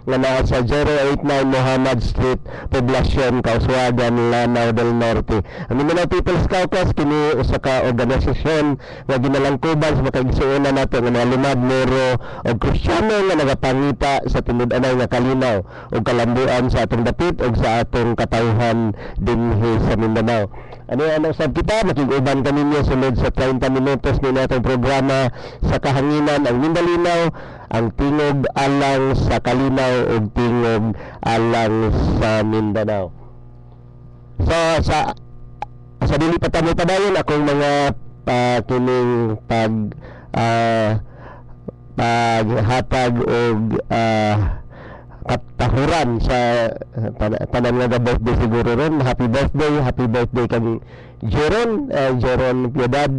nga naa sa 089 Muhammad Street, Poblacion, Kauswagan, Lanao del Norte. Ang Mindanao People's Caucus kini usa ka organisasyon nga ginalangkuban sa makagisuonan nato nga mga lumad, Moro o Kristiyano nga nagapangita sa tinud-anay nga kalinaw o kalambuan sa atong dapit o sa atong katawhan dinhi sa Mindanao. Ano usab kita, makiguban kaninyo sunod sa 30 minutos ni natong programa sa kahanginan ang Mindalinaw, ang tingog alang sa kalinaw ug tingog alang sa Mindanao. So sa dili pa tamo padayon akong mga kining paghatag og katahuran sa tanan nga birthday siguro ron. Happy birthday kang Jeron Piedad,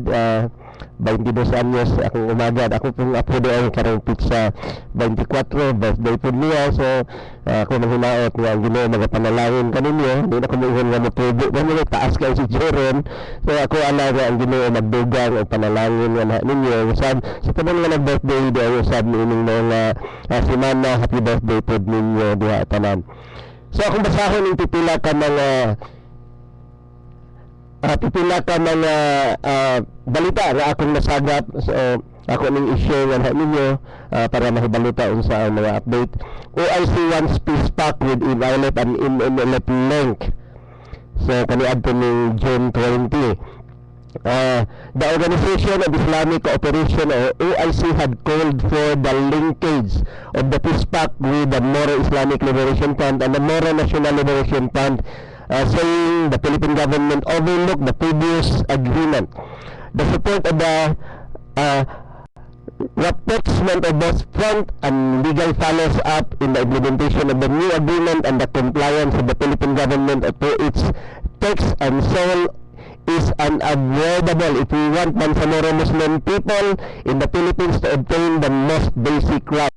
22 anyos akong umagad. Ako pong apo doon karong pizza 24 birthday po niya. So ako manghinaot nga ang Ginoo magapanalangin kaninyo. Hindi na ko moingon nga motubo mo taas kay si Jeron. So ako ala nga ang Ginoo magdugang og panalangin nga ninyo. Usab sa tanan nga nag-birthday doon usab niining mga semana, happy birthday po ninyo diha tanan. So akong basahon yung pipila ka mga balita nga akong nasagap. So ako ning i-share nga ninyo para mahibalita unsa ang mga update. OIC wants peace pact with inviolate and inviolate link. So kaniadto ning June 20. The Organization of Islamic Cooperation or OIC had called for the linkage of the peace pact with the Moro Islamic Liberation Front and the Moro National Liberation Front, saying the Philippine government overlooked the previous agreement. The support of the rapprochement of both front and legal follows up in the implementation of the new agreement and the compliance of the Philippine government to its text and soul is unavoidable if we want Bangsamoro Muslim people in the Philippines to obtain the most basic right.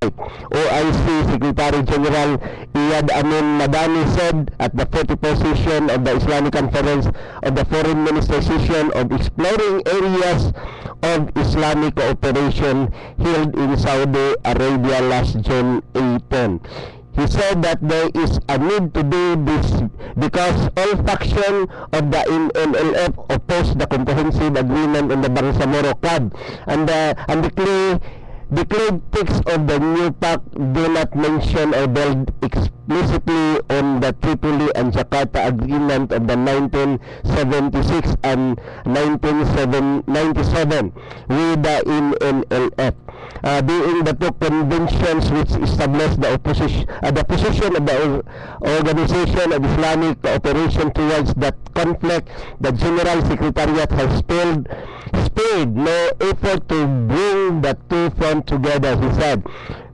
OIC Secretary General Iyad Amin Madani said at the 44th session of the Islamic Conference of the Foreign Ministers session of exploring areas of Islamic cooperation held in Saudi Arabia last June 18. He said that there is a need to do this because all factions of the MNLF oppose the comprehensive agreement on the Bangsamoro Club, and the declared text of the new pact do not mention or build explicitly on the Tripoli and Jakarta agreement of the 1976 and 1997 with the MNLF. Being the two conventions which establish the position of the Organization of Islamic Cooperation towards that conflict, the General Secretariat has spared no effort to bring the two fronts together, he said.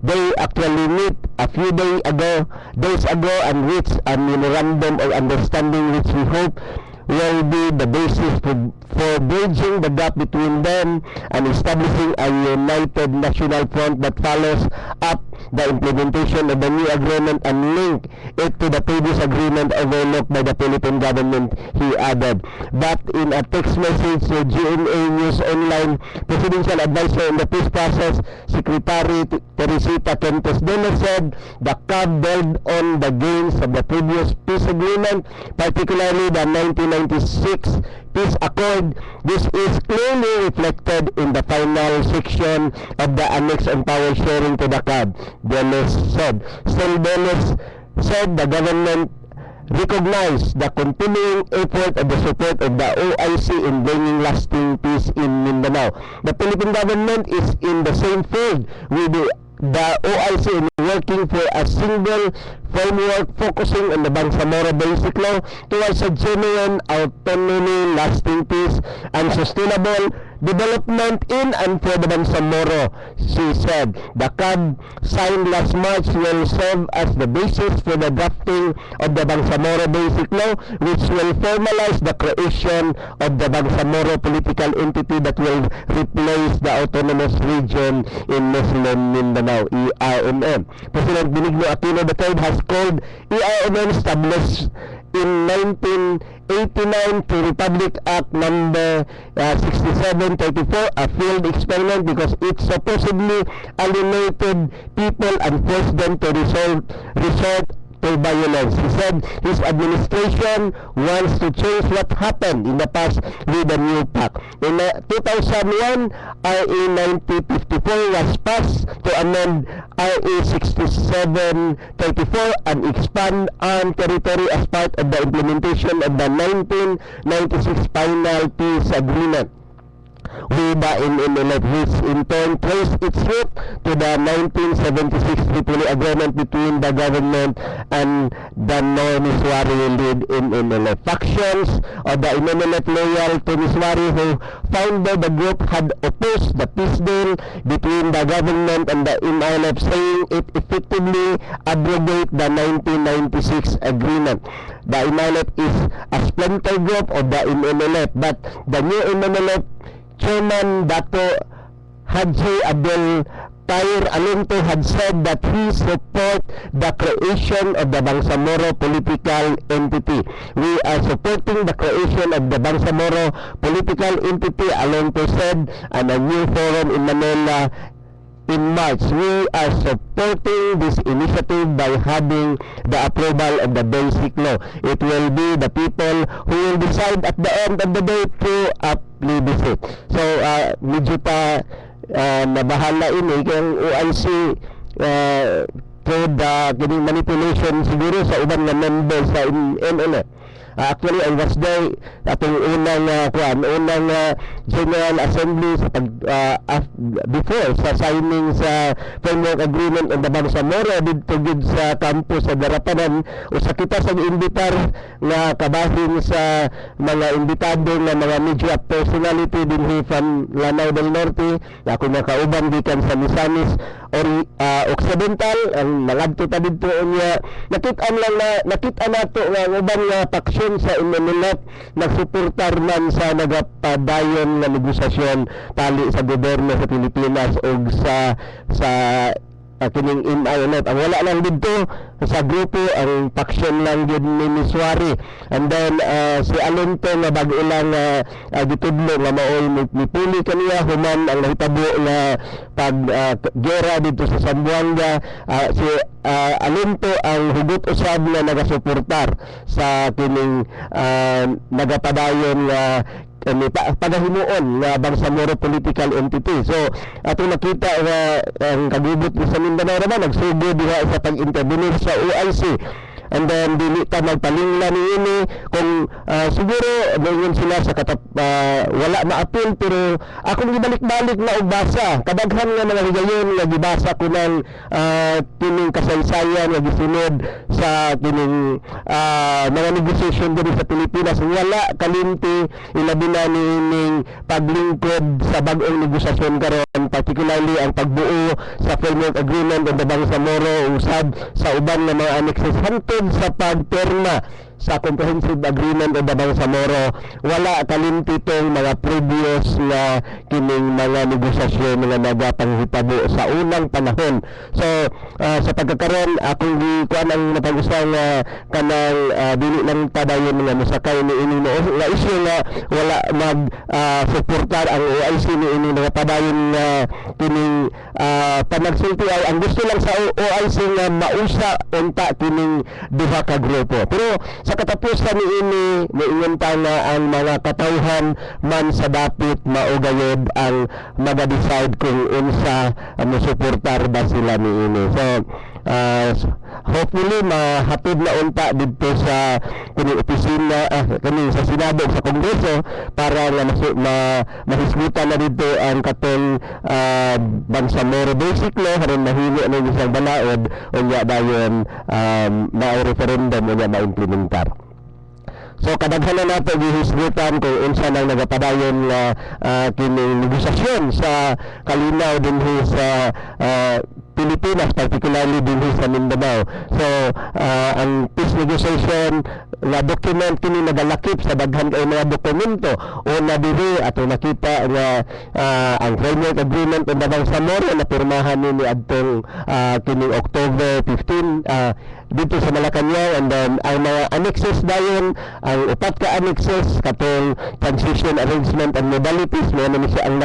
They actually meet a few days ago and reached a memorandum of understanding which we hope will be the basis for bridging the gap between them and establishing a united national front that follows up the implementation of the new agreement and link it to the previous agreement overlooked by the Philippine government, he added. But in a text message to GMA News Online, Presidential Advisor in the peace process, Secretary Teresita Quintos Dela said the CAB built on the gains of the previous peace agreement, particularly the 1996 peace accord. This is clearly reflected in the final section of the Annex on Power Sharing to the CAB, Deles said. Still, Deles said the government recognized the continuing effort and the support of the OIC in bringing lasting peace in Mindanao. The Philippine government is in the same field with the OIC in working for a single framework focusing on the Bangsamoro Basic Law towards a genuine autonomy, lasting peace, and sustainable development in and for the Bangsamoro, she said. The CAB signed last March will serve as the basis for the drafting of the Bangsamoro Basic Law, which will formalize the creation of the Bangsamoro political entity that will replace the autonomous region in Muslim Mindanao, ERMM. President Benigno Aquino III has called ERMM established in 19 89 to Republic Act number 6734, a failed experiment because it supposedly alienated people and forced them to resort to violence. He said his administration wants to change what happened in the past with the new pact. In 2001, RA 9054 was passed to amend RA 6734 and expand armed territory as part of the implementation of the 1996 Final Peace Agreement with the MMLF, which in turn traced its root to the 1976 Tripoli Agreement between the government and the non-Miswari-led MMLF. Factions of the MMLF loyal to Miswari who founded the group had opposed the peace deal between the government and the MMLF, saying it effectively abrogated the 1996 agreement. The MMLF is a splinter group of the MMLF, but the new MMLF Chairman Dato Haji Abdul Tair Alonto had said that he support the creation of the Bangsamoro political entity. We are supporting the creation of the Bangsamoro political entity, Alonto said, and a new forum in Manila in March. We are supporting this initiative by having the approval of the basic law. It will be the people who will decide at the end of the day through a plebiscite. So, medyo pa nabahala ini kung OIC through the manipulation siguro sa ubang nga members sa MNL. Actually, I was there atong unang General Assembly sa before sa signing sa framework agreement on the Bangsamoro dito gid sa campus sa Darapanan. Usa kita sa imbitar nga kabahin sa mga imbitado nga mga media personality dinhi from Lanao del Norte, ako nakauban gikan sa Misamis or Occidental, ang nalagto ta didto unya nakita nato nga uban nga paksyon sa MMLF nagsuportar man sa nagapadayon nga negosasyon tali sa gobyerno sa Pilipinas o sa kining MMLF. Ang wala lang dito sa grupo ang paksyon lang yun ni Miswari, and then si Alonto nga bago ilang gitudlo nga maoy mipuli kaniya human ang nahitabo nga pag-gera dito sa Zamboanga. Si Alonto ang hugot usab na nagasuportar sa kining nagapadayon nga pagahimuon nga Bangsamoro political entity. So ato nakita nga ang kagubot sa Mindanao naman nagsugo diha sa pag-intervenir sa OIC. And then dili ta magpalingla niini kung siguro ngayon sila sa wala maapil, pero akong gibalik-balik na ubasa kadaghan nga mga higayon nga gibasa ko ng kining kasaysayan nga gisunod sa kining mga negotiation diri sa Pilipinas. Wala kalimti ilabi na ning paglingkod sa bag-ong negosasyon karon, particularly ang pagbuo sa framework agreement on the Bangsamoro usab sa uban nga mga annexes sa pagpirma sa comprehensive agreement o the Bangsamoro. Wala kalimti tong mga previous na kining mga negosasyon nga nagapanghitabo sa unang panahon. So sa pagkakaroon akong gikuan ang napag-usang kanang dili lang padayon nga mosakay ni ini nga issue nga wala mag suportar ang OIC ni ini nga padayon nga kining panagsulti ay ang gusto lang sa OIC nga mausa unta kining duha ka grupo. Pero sa katapusan ni ini niingon pa nga ang mga katawhan man sa dapit maugayod ang maga-decide kung unsa mosuportar ba sila ni ini. So hopefully mahatid na unta dito sa kining opisina kining sa Senado sa Kongreso para nga mahisgutan na dito ang katong Bangsamoro basic law haron mahimo ano isang balaod unya dayon na referendum unya ma-implementar. So kadaghan na nato gihisgutan kung unsa nang nagapadayon nga kining negosasyon sa kalinaw dinhi sa Pilipinas, particularly dinhi sa Mindanao. So ang peace negotiation nga document kini nagalakip sa daghan kay mga dokumento o nabili ato nakita nga ang framework agreement on the Bangsamoro na pirmahan ni adtong kining October 15 dito sa Malacañang, and then ang mga annexes dayon, ang upat ka annexes katong transition arrangement and modalities mo na siya ang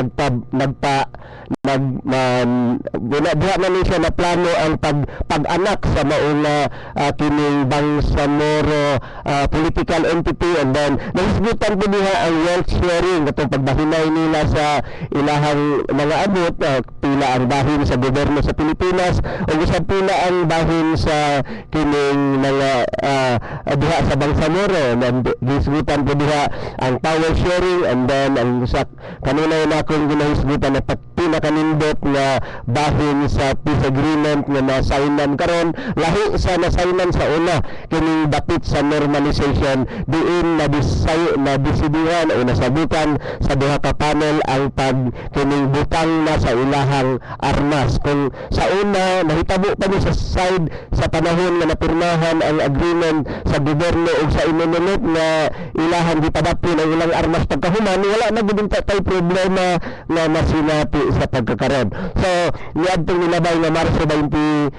diha na ni siya na plano ang pag-anak sa mauna kining Bangsamoro political entity, and then nahisgutan po diha ang wealth sharing katong pagbahinay nila sa ilahang mga abot, pila ang bahin sa gobyerno sa Pilipinas o usab pila ang bahin sa kining mga diha sa Bangsamoro, and gisgutan po diha ang power sharing, and then ang sa kanina na akong ginahisgutan na pila kanindot nga bahin sa peace agreement nga nasaynan karon, lahi sa nasaynan sa una kining dapit sa normalization diin na disidihan o nasabutan sa duha ka panel ang kining butang na sa ilahang armas. Kung sa una nahitabo pa ni sa side sa panahon nga napirmahan ang agreement sa gobyerno o sa iminunot nga ilahang gipadapin ang ilang armas pagkahuman, wala na gid tay problema nga nasinapi sa pagkakaroon. So niadtong nilabay nga Marso 27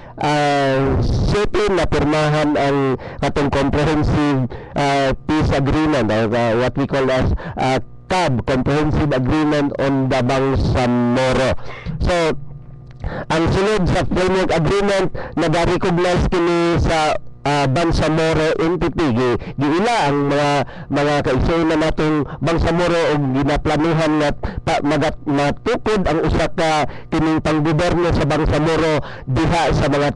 na pirmahan ang katong comprehensive peace agreement, what we call as CAB, Comprehensive Agreement on the Bangsamoro. So ang sunod sa framework agreement nag-recognize kini sa Bangsamoro entity, giila ang mga kaigsoon na natong Bangsamoro o ginaplanuhan nga matukod ang usa ka kining panggobyerno sa Bangsamoro diha sa mga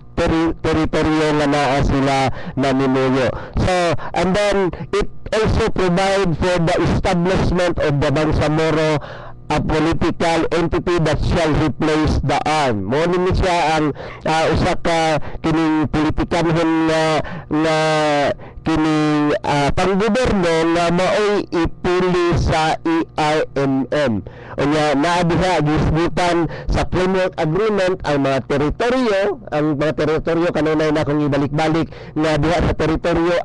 teritoryo nga naa sila naminuyo. So and then it also provide for the establishment of the Bangsamoro a political entity that shall replace the arm. Mo ni siya ang usa ka kining politikanhon nga kining panggobyerno nga maoy ipuli sa ERMM. Unya naa diha gisgutan sa framework agreement ang mga teritoryo kanunay na kung ibalik-balik nga diha sa teritoryo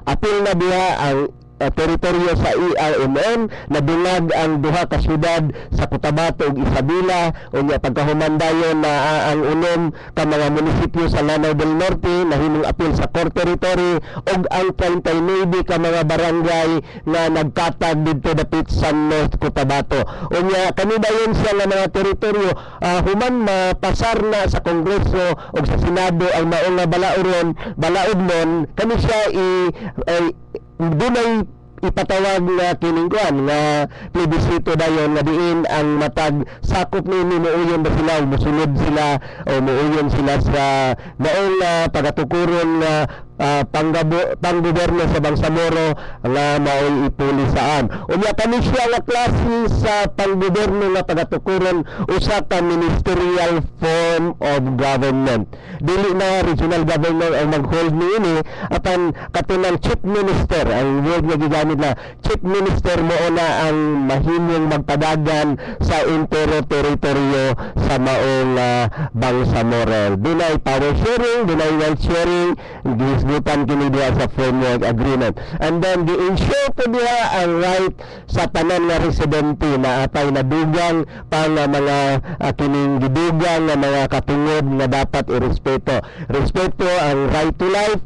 apil na diha ang teritoryo sa ERMM, nadungag ang duha ka syudad sa Cotabato ug Isabela, unya pagkahumandayon na ang unom ka mga munisipyo sa Lanao del Norte nahimong apil sa core territory ug ang 39 ka mga barangay na nagkatag didto dapit sa North Cotabato. Unya kani dayon siya nga mga teritoryo human mapasar na sa Kongreso ug sa Senado ang maong nga balaod nun kani siya dunay ipatawag nga kining kuan nga plebisito dayon nga diin ang matag sakop ni muuyon ba sila o musulod sila o muuyon sila sa maong pagatukuron nga panggobyerno sa Bangsamoro nga maoy ipulisaan. Unya kani siya nga klase sa panggobyerno nga pagatukuron usa ka ministerial form of government. Dili na regional government ang mag-hold niini apan katunang chief minister ang word nga gigamit na chief minister mo na ang mahimong magpadagan sa entero teritoryo sa maong Bangsamoro. Dunay power sharing, dunay wealth sharing, gisgutan kini diha sa framework agreement. And then gi-ensure po diha ang right sa tanan nga residente na atay nadugang pang mga kining gidugang nga mga katungod nga dapat irespeto. Respeto ang right to life,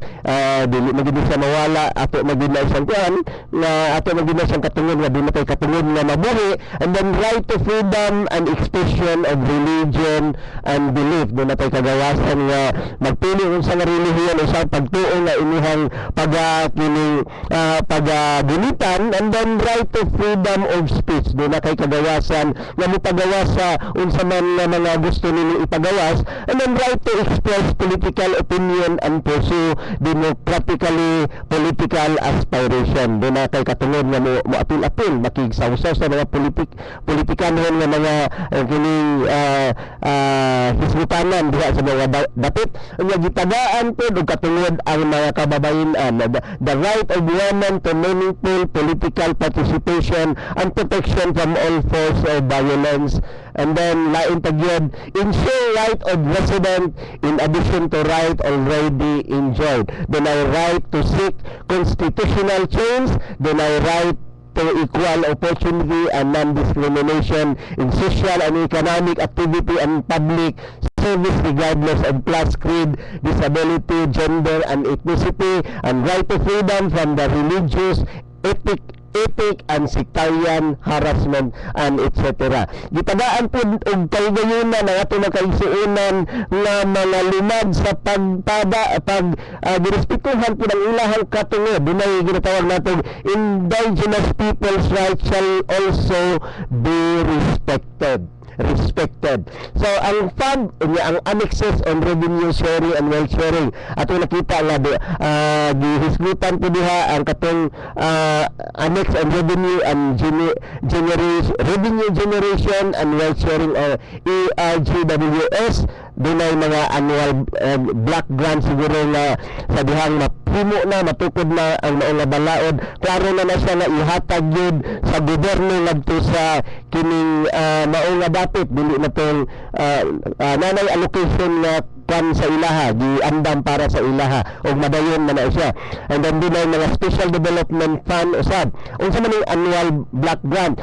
dili magid siya mawala, ato magid na isang kuan nga ato magid na siyang katungod nga dili kay katungod nga mabuhi, and then right to freedom and expression of religion and belief. Doon na tayo kagawasan nga magpili kung sa nga relihiyon o sa pagtuo nga inihang pagagunitan, and then right to freedom of speech. Doon na kay kagawasan nga mupagawas sa unsa man nga mga gusto nila ipagawas, and then right to express political opinion and pursue democratically political aspiration. Doon na kay katungod nga mo apil-apil makigsawsaw sa mga politikanhon nga mga kining hisgutanan diha sa mga dapit nga gitagaan pod og katungod ang mga kababayen-an, the right of women to meaningful political participation and protection from all forms of violence And then lain pag yun, ensure right of resident in addition to right already enjoyed. Deny right to seek constitutional change, deny right to equal opportunity and non-discrimination in social and economic activity and public service regardless of class, creed, disability, gender, and ethnicity, and right to freedom from the religious, ethic and sectarian harassment and etc. Gitagaan po og kaygayunan ang ato makaigsuonan nga mga lumad sa girespetuhan po ng ilahang katungod. Dunay ginatawag natin indigenous people's rights shall also be respected. So ang fund ang annexes on revenue sharing and wealth sharing ato nakita nga gihisgutan po diha ang katong annex on revenue and revenue generation and wealth sharing or ERGWS. Dunay mga annual block grant siguro nga sa dihang mapumo na matukod na ang maong nga balaod. Klaro na siya nga ihatag yun sa gobyerno ngadto sa kining maong nga dapit dili na tong nanay allocation nga kan sa ilaha giandam para sa ilaha og madayon man na siya. And then dunay mga special development fund usab unsa man yung annual block grant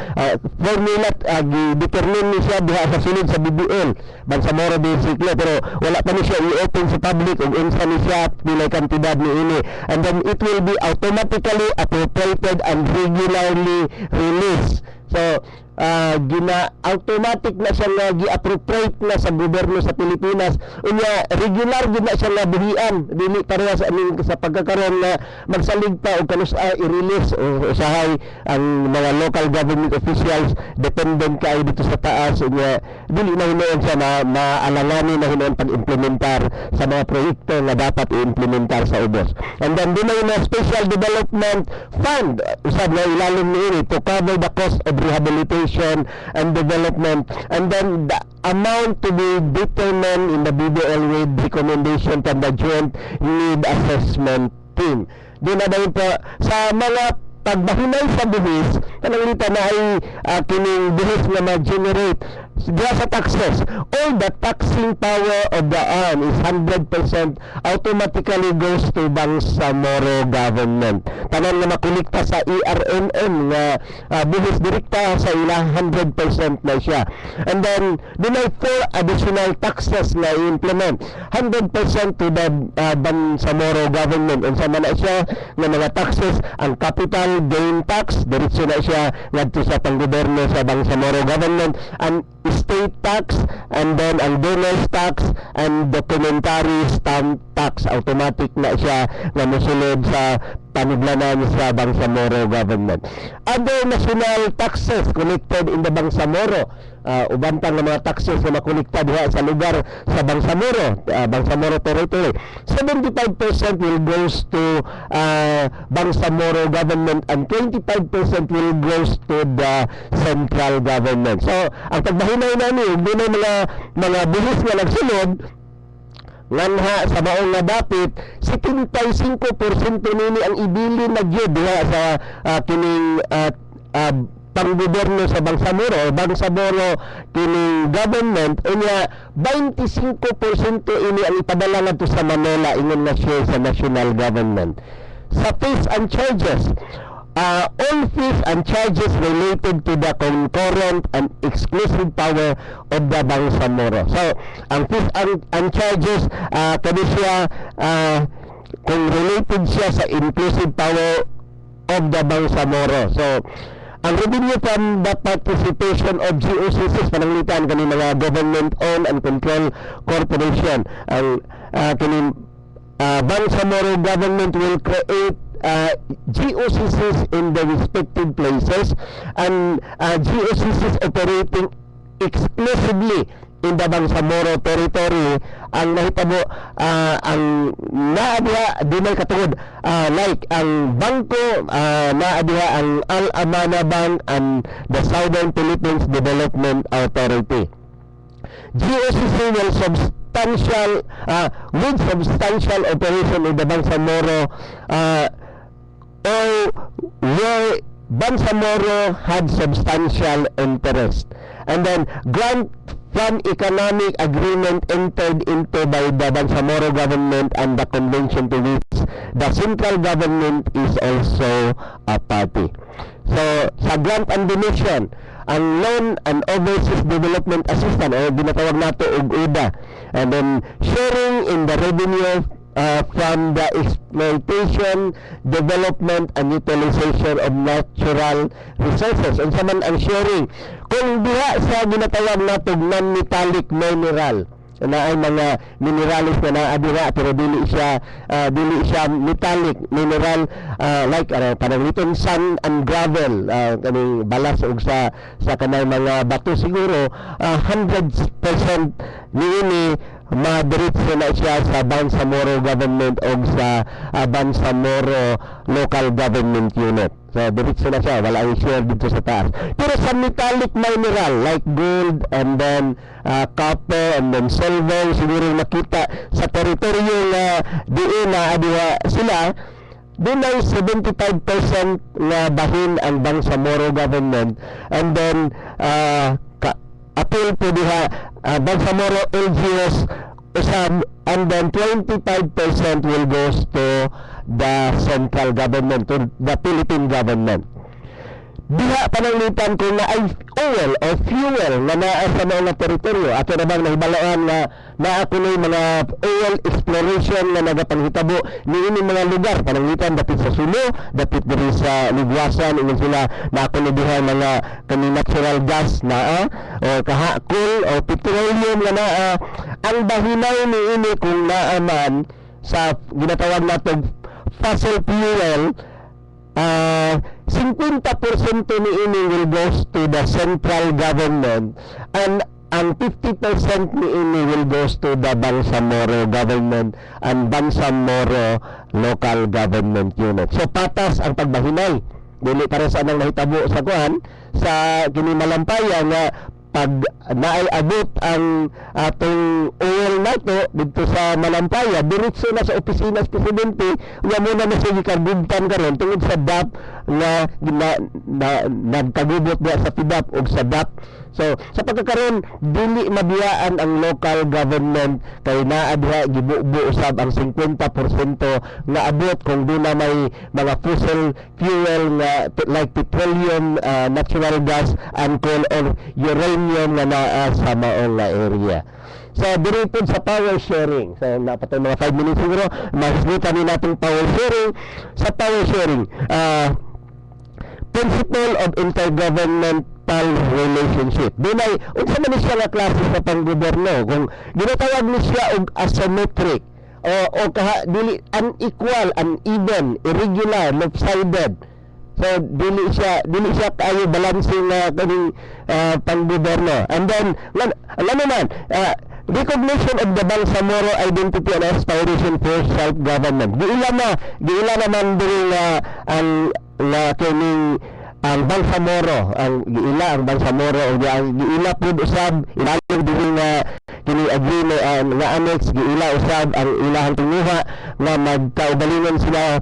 formula gi-determine ni siya diha sa sulod sa BBL Bangsamoro basically, pero wala pa ni siya i-open sa public og unsa ni siya pilay kantidad ni ini. And then it will be automatically appropriated and regularly released. So automatic na siya nga gi-appropriate na sa gobyerno sa Pilipinas. Unya regular gid na siya nga buhian dili pareha sa pagkakaroon na magsalig pa og kanus i-release o usahay ang mga local government officials dependent kay dito sa taas. Unya dili na hinuon siya na maalanganin na hinuon pag-implementar sa mga proyekto nga dapat i-implementar sa ubos. And then dunay na special development fund usab na ilalim niini to cover the cost of rehabilitation and development, and then the amount to be determined in the BBL with recommendation from the Joint Need Assessment Team. Doon na dahil po sa mga pagbahinay sa buhis, pananglita na ay kining buhis na ma-generate diya sa taxes. All the taxing power of the arm is 100% automatically goes to Bangsamoro government. Tanan nga makulikta sa ERNM nga buhis direkta sa ila 100% na siya. And then dunay 4 additional taxes na i-implement 100% to the Bangsamoro government. Unsa man na siya nga mga taxes, ang capital gain tax diretso na siya ngadto sa panggobyerno sa Bangsamoro government, and estate tax, and then ang donors tax and documentary stamp tax automatic na siya nga mosulod sa panudlanan sa Bangsamoro government. Other national taxes collected in the Bangsamoro, uban pang mga taxes na makolekta diha sa lugar sa Bangsamoro territory, 75% will goes to Bangsamoro government and 25% will goes to the central government. So ang pagbahinay nani dunay mga buhis nga nagsulod nganha sa maong nga dapit 75% nini ang ibili na gyud diha sa kining panggobyerno sa Bangsamoro kining government. Unya 25% ini ang ipadala ngadto sa Manila ingon na share sa national government. Sa fees and charges, all fees and charges related to the concurrent and exclusive power of the Bangsamoro. So ang fees and charges kani siya kung related siya sa inclusive power of the Bangsamoro. So ang revenue from the participation of GOCCs, pananglitan kani mga government-owned and controlled corporation. Ang kini Bangsamoro government will create GOCCs in the respective places, and GOCCs operating exclusively in the Bangsamoro territory. Ang nahitabo ang naadiha dunay katungod like ang bangko naadiha ang Al-Amana Bank and the Southern Philippines Development Authority. GOCC will with substantial operation in the Bangsamoro or where Bangsamoro had substantial interest. And then grant fund economic agreement entered into by the Bangsamoro government and the convention to which the central government is also a party. So, sa grant and donation, ang Loan and Overseas Development Assistance o ginatawag nato og UDA, and then sharing in the revenue from the exploitation, development, and utilization of natural resources. Unsa man ang sharing? Kung diha sa ginatawag natong non-metallic mineral, na ay mga minerals na naadira pero dili siya metallic mineral, like panangliton sand and gravel, kaning balas og sa kanang mga bato, siguro 100% niini madiretso na siya sa Bangsamoro government o sa Bangsamoro local government unit. So, diretso na siya, wala ang share dito sa taas. Pero sa metallic mineral like gold and then copper and then silver, siguro nakita sa teritoryo na diin na adiwa sila, doon ay 75% na bahin ang Bangsamoro government, and then appeal po diha Bangsamoro LGUs usab, and then 25% will goes to the central government, to the Philippine government. Diha pananglitan kung na ay oil o fuel na naa sa mga teritoryo, ato na bang nahibalaan na naa kunoy mga oil exploration na nagapanghitabo niini mga lugar, pananglitan dapit sa Sulu, dapit diri sa Ligwasan, ingon sila na kuno diha mga kani natural gas naa o coal o petroleum na naa. Ang bahinaw niini kung naa man sa ginatawag natong fossil fuel, 50% niini will goes to the central government, and ang 50% niini will goes to the Bangsamoro government and Bangsamoro local government unit. So patas ang pagbahinay, dili para sa nang nahitabo sa kuan sa kini Malampaya nga pag naay abot ang atong oil nato dito sa Malampaya, diretso na sa opisina sa presidente, nga muna na sige karbugtan karon tungod sa DAP nga nagkagubot diya sa PIDAP o sa DAP. So sa pagkakaroon dili mabiyaan ang local government kay naa diha gibubo usab ang 50% nga abot kung duna may mga fossil fuel nga like petroleum, natural gas and coal or uranium nga naa sa maong area. So dito sa power sharing, so napatay mga 5 minutes siguro masigutan ni natong power sharing. Sa power sharing, principle of intergovernmental relationship. Dunay unsa man siya nga klase sa panggobyerno, kung ginatawag ni siya og asymmetric o dili unequal, uneven, irregular, lopsided. So dili siya kayo balancing na kaning panggobyerno. And then alam naman, recognition of the Bangsamoro identity and aspiration for self-government. Giila naman diri ang kining ang Bangsamoro, ang Bangsamoro o giila pud usab ilalong diri nga kini agreement nga annex, giila usab ang ilahang tinguha nga magkaugalingon sila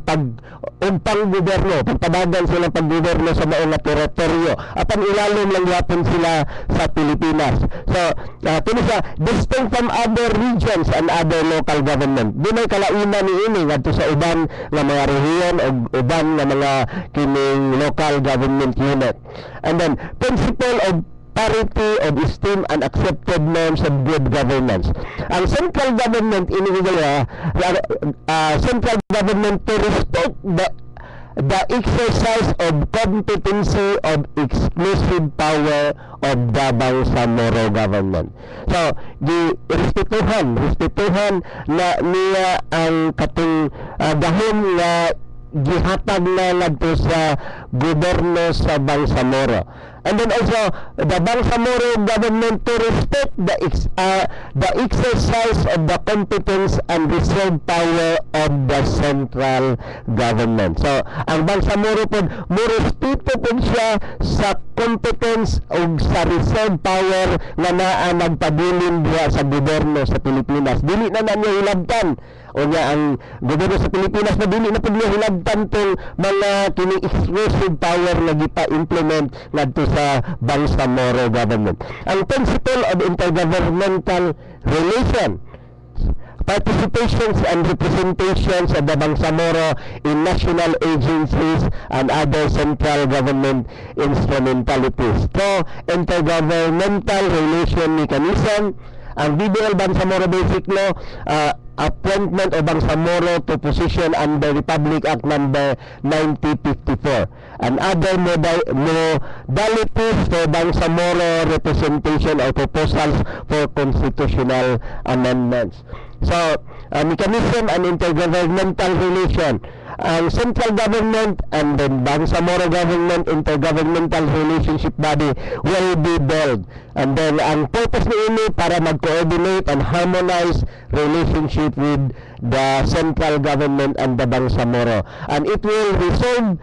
panggobyerno, pagpadagan sila paggobyerno sa maong teritoryo, apan ilalom lang yapon sila sa Pilipinas. So kini siya distinct from other regions and other local government. Dunay kalainan niini ngadto sa uban nga mga rehiyon o uban nga mga kining local government unit. And then principle of parity of esteem and accepted norms of good governance. Ang central government central government to respect the exercise of competency of exclusive power of the Bangsamoro government. So, respetuhan na niya ang katong dahon nga gihatag na ngadto sa gobyerno sa Bangsamoro. And then also the Bangsamoro government to respect the exercise of the competence and reserve power of the central government. So ang Bangsamoro po mo respeto po siya sa competence o sa reserve power na naa nagpabilin diha sa gobyerno sa Pilipinas. Dili na niya ilabtan O nga ang gobyerno sa Pilipinas na dili na pud hilabtan tong mga kini exclusive power na gipa-implement ngadto sa Bangsamoro government. Ang principle of intergovernmental relation, participations and representations of the Bangsamoro in national agencies and other central government instrumentalities. So, intergovernmental relation mechanism, ang BBL Bangsamoro Basic Law, appointment of Bangsamoro to position under Republic Act number 9054, and other modalities for Bangsamoro representation or proposals for constitutional amendments. So, mechanism and intergovernmental relation. Ang central government and the Bangsamoro government intergovernmental relationship body will be built. And then, ang purpose ni ini para mag-coordinate and harmonize relationship with the central government and the Bangsamoro. And it will resolve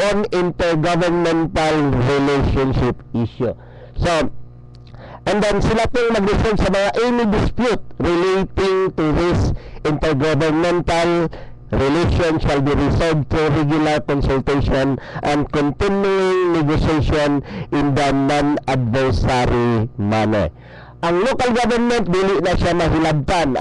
on intergovernmental relationship issue. So, and then sila pong mag-resolve sa mga any dispute relating to this intergovernmental relation shall be resolved through regular consultation and continuing negotiation in the non-adversary manner. Ang local government dili na siya mahilabtan.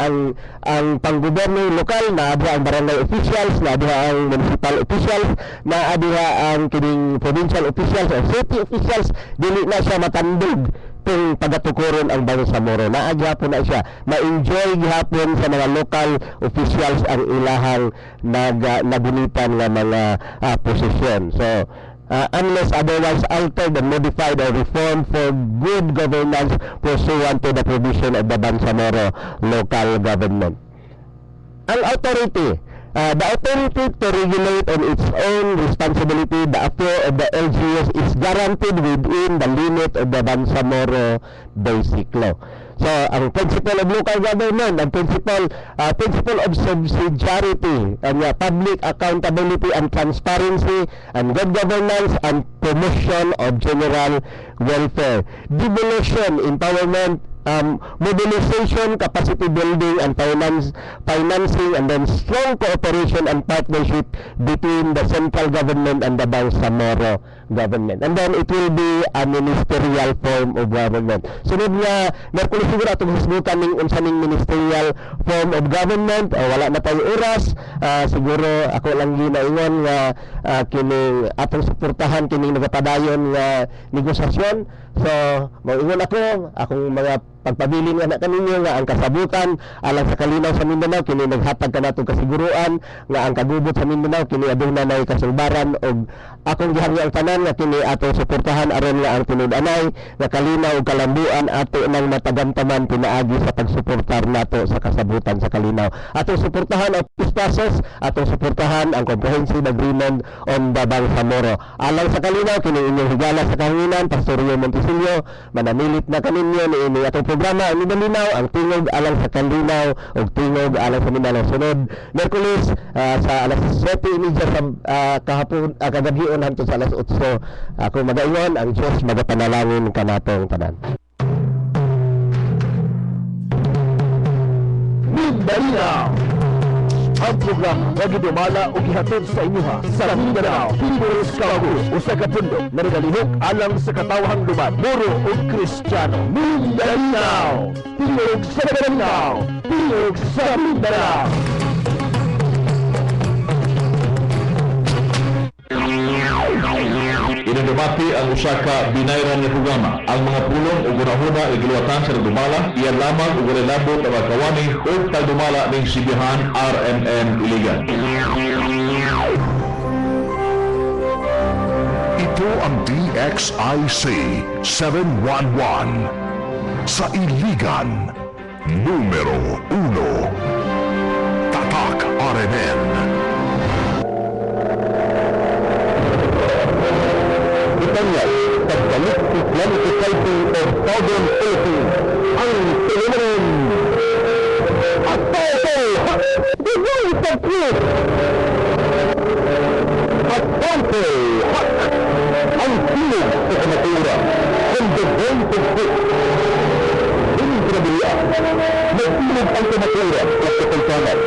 Ang panggobyerno lokal na diha ang barangay officials, na diha ang municipal officials, na diha ang kining provincial officials or city officials, dili na siya matandog kung pagatukuron ang Bangsamoro. Naagihapon na siya, ma-enjoy gihapon sa mga local officials ang ilahang nagunitan nga mga posisyon. So, unless otherwise altered and modified or reformed for good governance pursuant to the provision of the Bangsamoro local government. Ang authority, the authority to regulate on its own responsibility the affair of the LGUs is guaranteed within the limit of the Bangsamoro Basic Law. So, ang principle of local government, ang principle of subsidiarity, and public accountability and transparency, and good governance and promotion of general welfare, devolution, empowerment, mobilization, capacity building, and financing, and then strong cooperation and partnership between the central government and the Bangsamoro government. And then it will be a ministerial form of government. Sunod nga, Merkulis siguro atong hisbutan ning unsa ning ministerial form of government. Wala na tayo oras. Siguro ako lang ginaingon nga kining atong suportahan kining nagapadayon nga negosasyon. So, mauingon akong mga pagpabilin nga na kaninyo nga ang kasabutan alang sa kalinaw sa Mindanao kini naghatag kanatong kasiguruan nga ang kagubot sa Mindanao kini aduna nay kasulbaran og akong gihangyo ang tanan nga kini atong suportahan aron nga ang tinud-anay nga kalinaw ug kalambuan ato nang matagamtaman pinaagi sa pagsuportar nato sa kasabutan sa kalinaw. Atong suportahan ang peace process, atong suportahan ang comprehensive agreement on the Bangsamoro. Alang sa kalinaw kini inyong higala sa kahanginan Pastor Rio Montesilio, manamilit na kaninyo ni ini atong programa ang Mindanao, ang tingog alang sa kalinaw ug tingog alang sa Mindanao. Sunod Merkulis sa alas 7:30 sa kahapon kagabion hangtod sa alas 8. Ako magaingon ang Dios magapanalangin kanatong tanan. Mindanao, ang programa nga gidumala o gihatod sa inyoha sa Mindanao People's Caucus o sa kapundok na nagalihok alang sa katawhang luman, Moro o Kristiyano. Mindanao, tingog sa Mindanao, tingog sa Mindanao. Inadumati ang usa ka binayran nga programa. Ang mga pulong ug gunahuna nga giluwatan sa nagdumala, iyan lamang ug relabot ang mga kawani ug tagdumala ning sibihan RMN Iligan. Ito ang DXIC 711 sa Iligan, numero 1. Tatak RMN. Itanya, pagbalik sa Planification of Southern Philippines, ang Pilipinas. At Toto, the voice of truth. At Toto, ang pinig sa kamatura, and the voice of truth. Hindi na biliya, nagpinig ang kamatura at kapagkanan.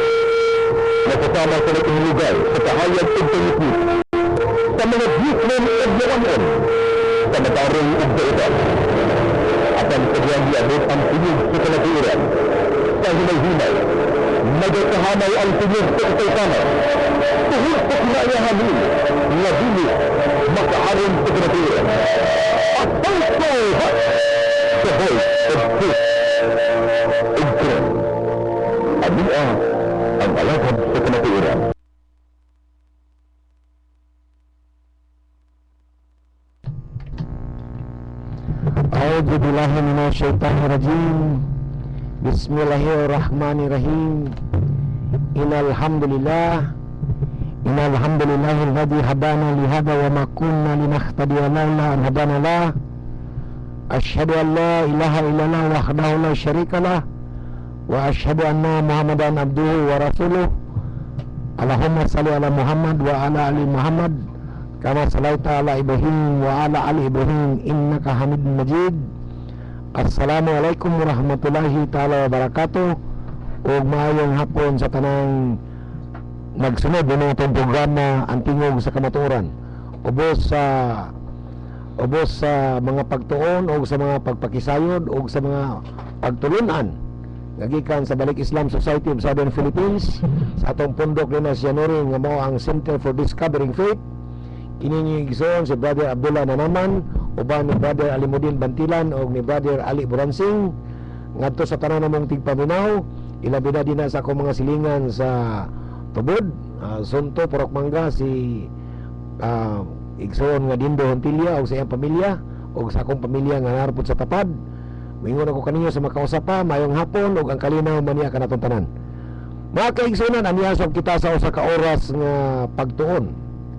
Nakasama sa itong lugar sa kahayag ug pangitid sa mga Bukman ug Yawanon sa Matarong ug Daotan. Apan kadyang giabot ang tinig sa kanaturan. Sa hinay-hinay, nagkahanay ang tinig sa Kaitana. Tuhod sa kinayahanin nga dili makaaron sa kanaturan. Asalto ha! Sa voice of truth. Igtron. Amia ang alahad sa kanaturan. A'udzu billahi minasyaitonir rajim. Bismillahirrahmanirrahim. Innal hamdalillahilladzi hadana li hadza wa ma kunna linahtadiya laula an hadana la. Asyhadu an la ilaha illallah wahdahu la syarika lah wa asyhadu anna Muhammadan abduhu wa rasuluh. Allahumma shalli ala Muhammad wa ala ali Muhammad kama salaita ala Ibrahim wa ala ali Ibrahim innaka Hamidum Majid. Assalamualaikum warahmatullahi ta'ala wabarakatuh. Ug maayong hapon sa tanang nagsunod ng itong programa ang tingog sa kamatuoran. Ubos sa mga pagtuon o sa mga pagpakisayod o sa mga pagtulunan nagikan sa Balik Islam Society of Southern Philippines sa atong pundok ni Nasyanuri nga mao ang Center for Discovering Faith. Kini igsoon si Brother Abdullah Nanaman, uban ni Brother Alimuddin Bantilan o ni Brother Ali Buransing ngadto sa tanan namong tigpaminaw. Ilabi na din sa akong mga silingan sa Tubod, Sunto, Purok Mangga, si igsoon nga Dindo Hontilia o sa iyang pamilya o sa akong pamilya nga narapod sa Tapad. Mingon ako kaninyo sa makausapa, mayong hapon o ang kalinaw maniya ka natong tanan. Mga kaigsunan, aniyasok kita sa usa ka oras nga pagtuon,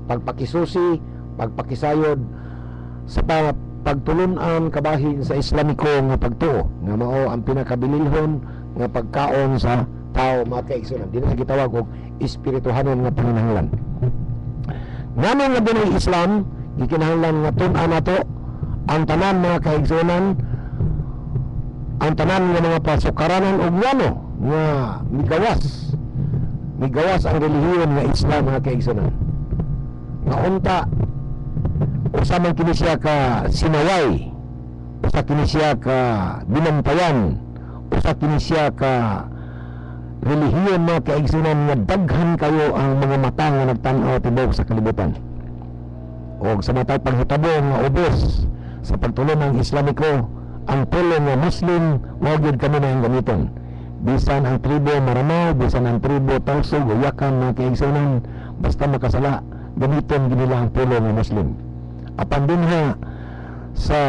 pagpakisusi, pagpakisayod sa pagtulunan kabahin sa Islamiko nga pagtuo nga mao ang pinakabililhon nga pagkaon sa tao. Mga kaigsunan, di na gitawag og espirituhanon nga panginahanglan. Ngano nga dinay Islam gikinahanglan nga tun-an nato ang tanan mga kaigsunan, ang tanan nga mga pasukaranan og ngano nga migawas ang relihiyon nga Islam mga kaigsunan. Nga unta usa man kini siya ka sinaway, usa kini siya ka binampayan, usa kini siya ka relihiyon mga kaigsunan nga daghan kayo ang mga mata nga nagtan-aw tibok sa kalibutan. O sa matay panghitabo nga ubos sa pagtulon ng Islamiko, ang tulong nga Muslim mao gyud kami na ang gamiton. Bisan ang tribo Maramaw, bisan ang tribo Tausug, Uyakan mga kaigsunan, basta makasala gamiton ginila ang tulong nga Muslim. Apan din ha sa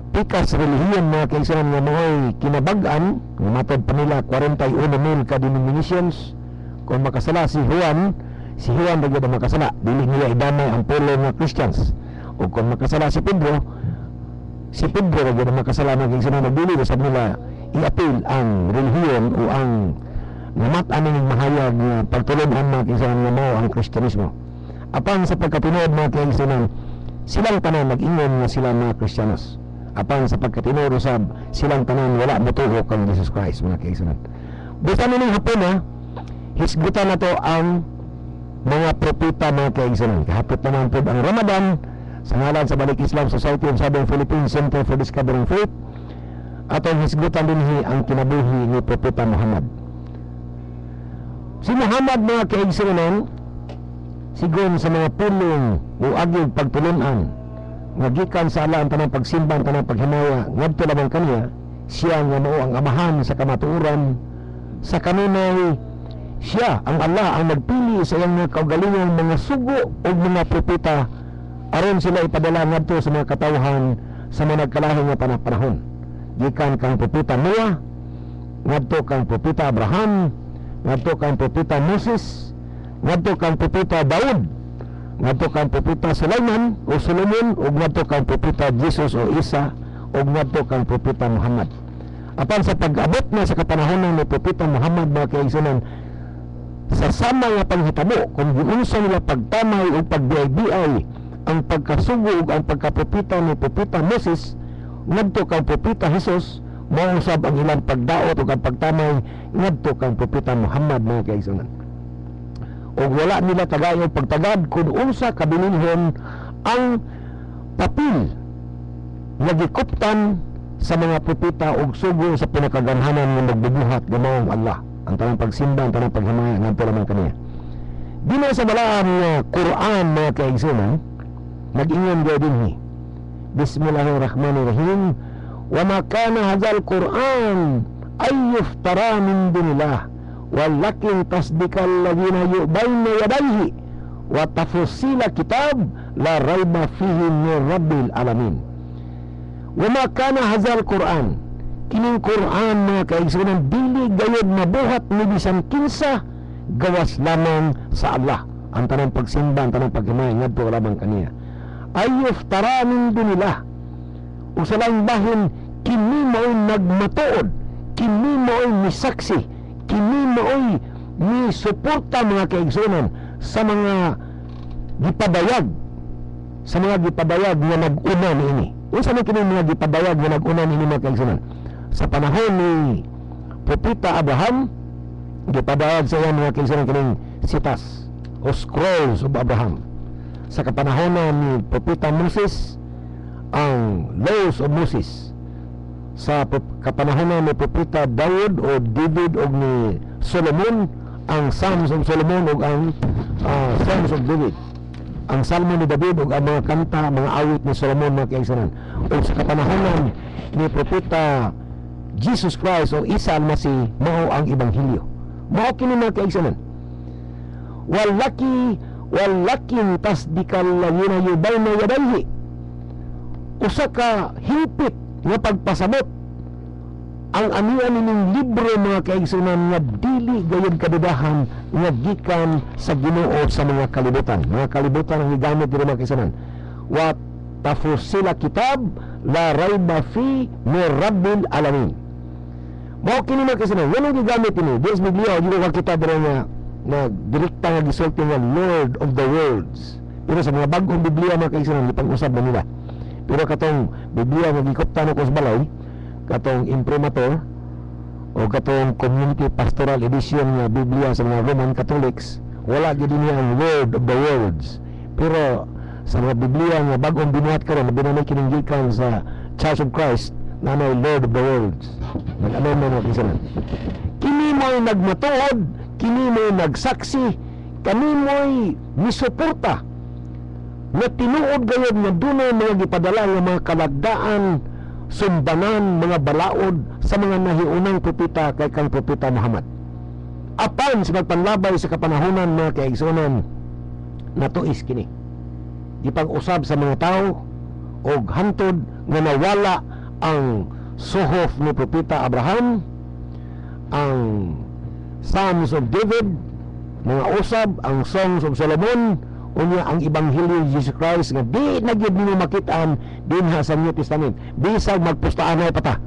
pikas relihiyon mga kaigsunan nga mao'y kinabag-an nga matod pa nila 41,000 ka denominations. Kung makasala si Juan nagyud ang makasala, dili nila idamay ang pulo nga Christians. O kung makasala si Pedro nagyud ang makasala mga kaigsunan, dili sa nila i-appeal ang relihiyon o ang namat-an ning mahayag nga pagtulon-an mga kaigsunan nga mao ang Kristyanismo. Apan sa pagkatinuod mga kaigsunan, silang tanan nag-ingon nga sila mga Kristiyanos. Apan sa pagkatinuod usab, silang tanan wala motuo kang Jesus Christ mga kaigsunan. Busa ning hapon ha, hisgutan na to ang mga propeta mga kaigsunan. Kahapit naman po ang Ramadan sa ngalan sa Balik Islam Society of Southern Philippines Center for Discovering Faith. Atong hisgutan din ang kinabuhi ni Propeta Muhammad. Si Muhammad mga kaigsunan, sigon sa mga pulong o agyog pagtulunan nga gikan sa ala ang tanang pagsimba, ang tanang paghimaya ngadto lamang kaniya, siya nga mao ang amahan sa kamatuoran. Sa kanunay siya ang Allah ang nagpili sa iyang mga kaugalingong mga sugo o mga propeta aron sila ipadala ngadto sa mga katawhan sa mga nagkalahing nga panahon. Gikan kang propeta Noah, ngadto kang propeta Abraham, ngadto kang propeta Moses, ngadto kang propeta Daud, ngadto kang propeta Solomon o ngadto kang propeta Jesus o Isa o ngadto kang propeta Muhammad. Apan sa pag-abot na sa kapanahonan ni propeta Muhammad mga kaigsunan, sa sama nga panghitabo kung giunsa nila pagtamay o pagbiay-biay ang pagkasugo ug ang pagkapropeta ni propeta Moses ngadto kang propeta Jesus, mao usab ang ilang pagdaot ug ang pagtamay ngadto kang propeta Muhammad mga kaigsunan. o wala nila tagayo pagtagad kung unsa kabilinhon ang papel nga gikuptan sa mga propeta ug sugo sa pinakaganhanan nga magbubuhat gamaong Allah, ang tanang pagsimba, ang tanang paghimaya ngadto lamang kaniya. Dino sa balaan nga Quran mga kaigsunan, nag-ingon gyud dinhi. Bismillahirrahmanirrahim. Wa ma kana hadzal Quran ay yuftara min dunillah walakin tasdikal ladina yubayna yadayhi wa tafsila kitab la raiba fihi min rabbil alamin. Wa ma kana hadzal Quran, kining Quran mga kaigsunan dili gayud mabuhat ni bisan kinsa gawas lamang sa Allah, ang tanang pagsimba, ang tanang paghimay ngadto lamang kaniya. Ay yuftara min dunillah, usa lang bahin kini mao'y nagmatuod, kini mao'y misaksi, kini mao'y misuporta mga kaigsunan sa mga gipadayag, sa mga gipadayag nga nag-una niini. Unsa man kini mga gipadayag nga nag-una niini mga kaigsunan? Sa panahon ni Propeta Abraham, gipadayag sa iya mga kaigsunan kining sitas o scrolls of Abraham. Sa kapanahonan ni Propeta Moses, ang laws of Moses. Sa kapanahonan ni Propeta Daud o David o ni Solomon, ang Psalms of Solomon o ang Psalms of David, ang Salmo ni David o ang mga kanta, mga awit ni Solomon mga kaigsunan. O sa kapanahonan ni Propeta Jesus Christ o Isa Almasih, mao ang Ebanghelyo. Mao kini mga kaigsunan. Walakin tasdikal ladina yubayna yadayhi, usa ka hingpit nga pagpasabot ang anian nining libro mga kaigsunan nga dili gayud kadudahan nga gikan sa Ginoo sa mga kalibutan ang gigamit diri mga kaigsunan. Wa tafsila kitab la raiba fi min rabbil alamin. Mao kini mga kaigsunan, yan ang gigamit ini di sa Biblia. Di ko kita diri nga direkta nga gisulti nga Lord of the Worlds, pero sa mga bagong Biblia mga kaigsunan ipang-usab na nila. Pero katong Biblia nga gikuptan ko sa balay, katong imprimatur o katong community pastoral edition nga Biblia sa mga Roman Catholics, wala gid niya ang Lord of the Worlds. Pero sa mga Biblia nga bagong binuhat karon, binanay kining gikan sa Church of Christ na may Lord of the Worlds. Nag-ano mo mga kaigsunan, kini mo'y nagmatuod, kini mo'y nagsaksi, kani mo'y misuporta na tinuod gayud nga dunay mga gipadala nga mga kalagdaan, sumbanan, mga balaod sa mga nahiunang propeta kay kang Propeta Muhammad. Apan sa pagpanlabay sa kapanahonan mga kaigsunan, natuis kini. Ipag-usab sa mga tao og hantod nga nawala ang suhof ni Propeta Abraham, ang Psalms of David, mga usab ang Songs of Solomon, unya ang Ebanghelyo ni Jesus Christ nga di na gyud nimo makitaan dinha sa New Testament. Bisag magpustaanay pata,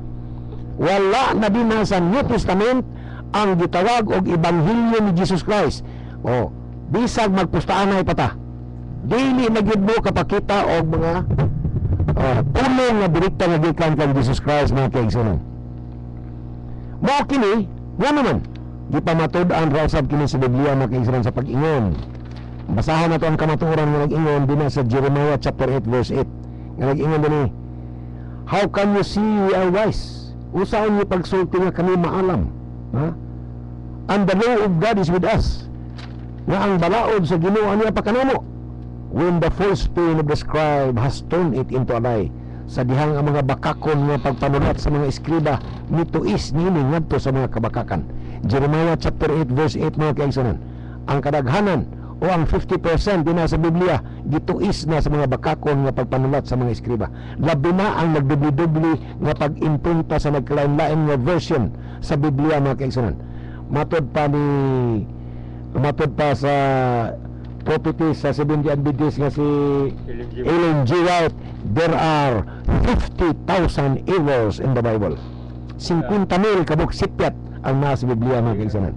wala na dinha sa New Testament ang gitawag og Ebanghelyo ni Jesus Christ. O bisag magpustaanay pata, dili na gyud mo kapakita og mga pulong nga direkta nga gikan kay Jesus Christ mga kaigsunan. Mao kini nga naman gipamatud-an ra usab kini sa Biblia mga kaigsunan sa pag-ingon. Basahan nato ang kamatuoran nga nag-ingon din sa Jeremiah chapter 8 verse 8 nga nag-ingon din, how can you see we are wise? Usaon niyo pagsulti nga kami maalam, ha? And the law of God is with us, nga ang balaod sa Ginoo niya pakanamo, when the false pain of the scribe has turned it into a lie. Sa dihang ang mga bakakon nga pagpanulat sa mga eskriba nituis nini ngadto sa mga kabakakan. Jeremiah chapter 8 verse 8 mga kaigsunan, ang kadaghanan o ang 50% din sa Biblia gituis na sa mga bakakon nga pagpanulat sa mga eskriba. Labi na ang nagdubli-dubli nga pag-imprinta sa nagkalain-lain nga version sa Biblia mga kaigsunan. Matod pa sa prophecy sa 70 Adventists nga si Ellen G. White, there are 50,000 errors in the Bible. 50,000 kabuk sipyat ang nasa Biblia mga kaigsunan.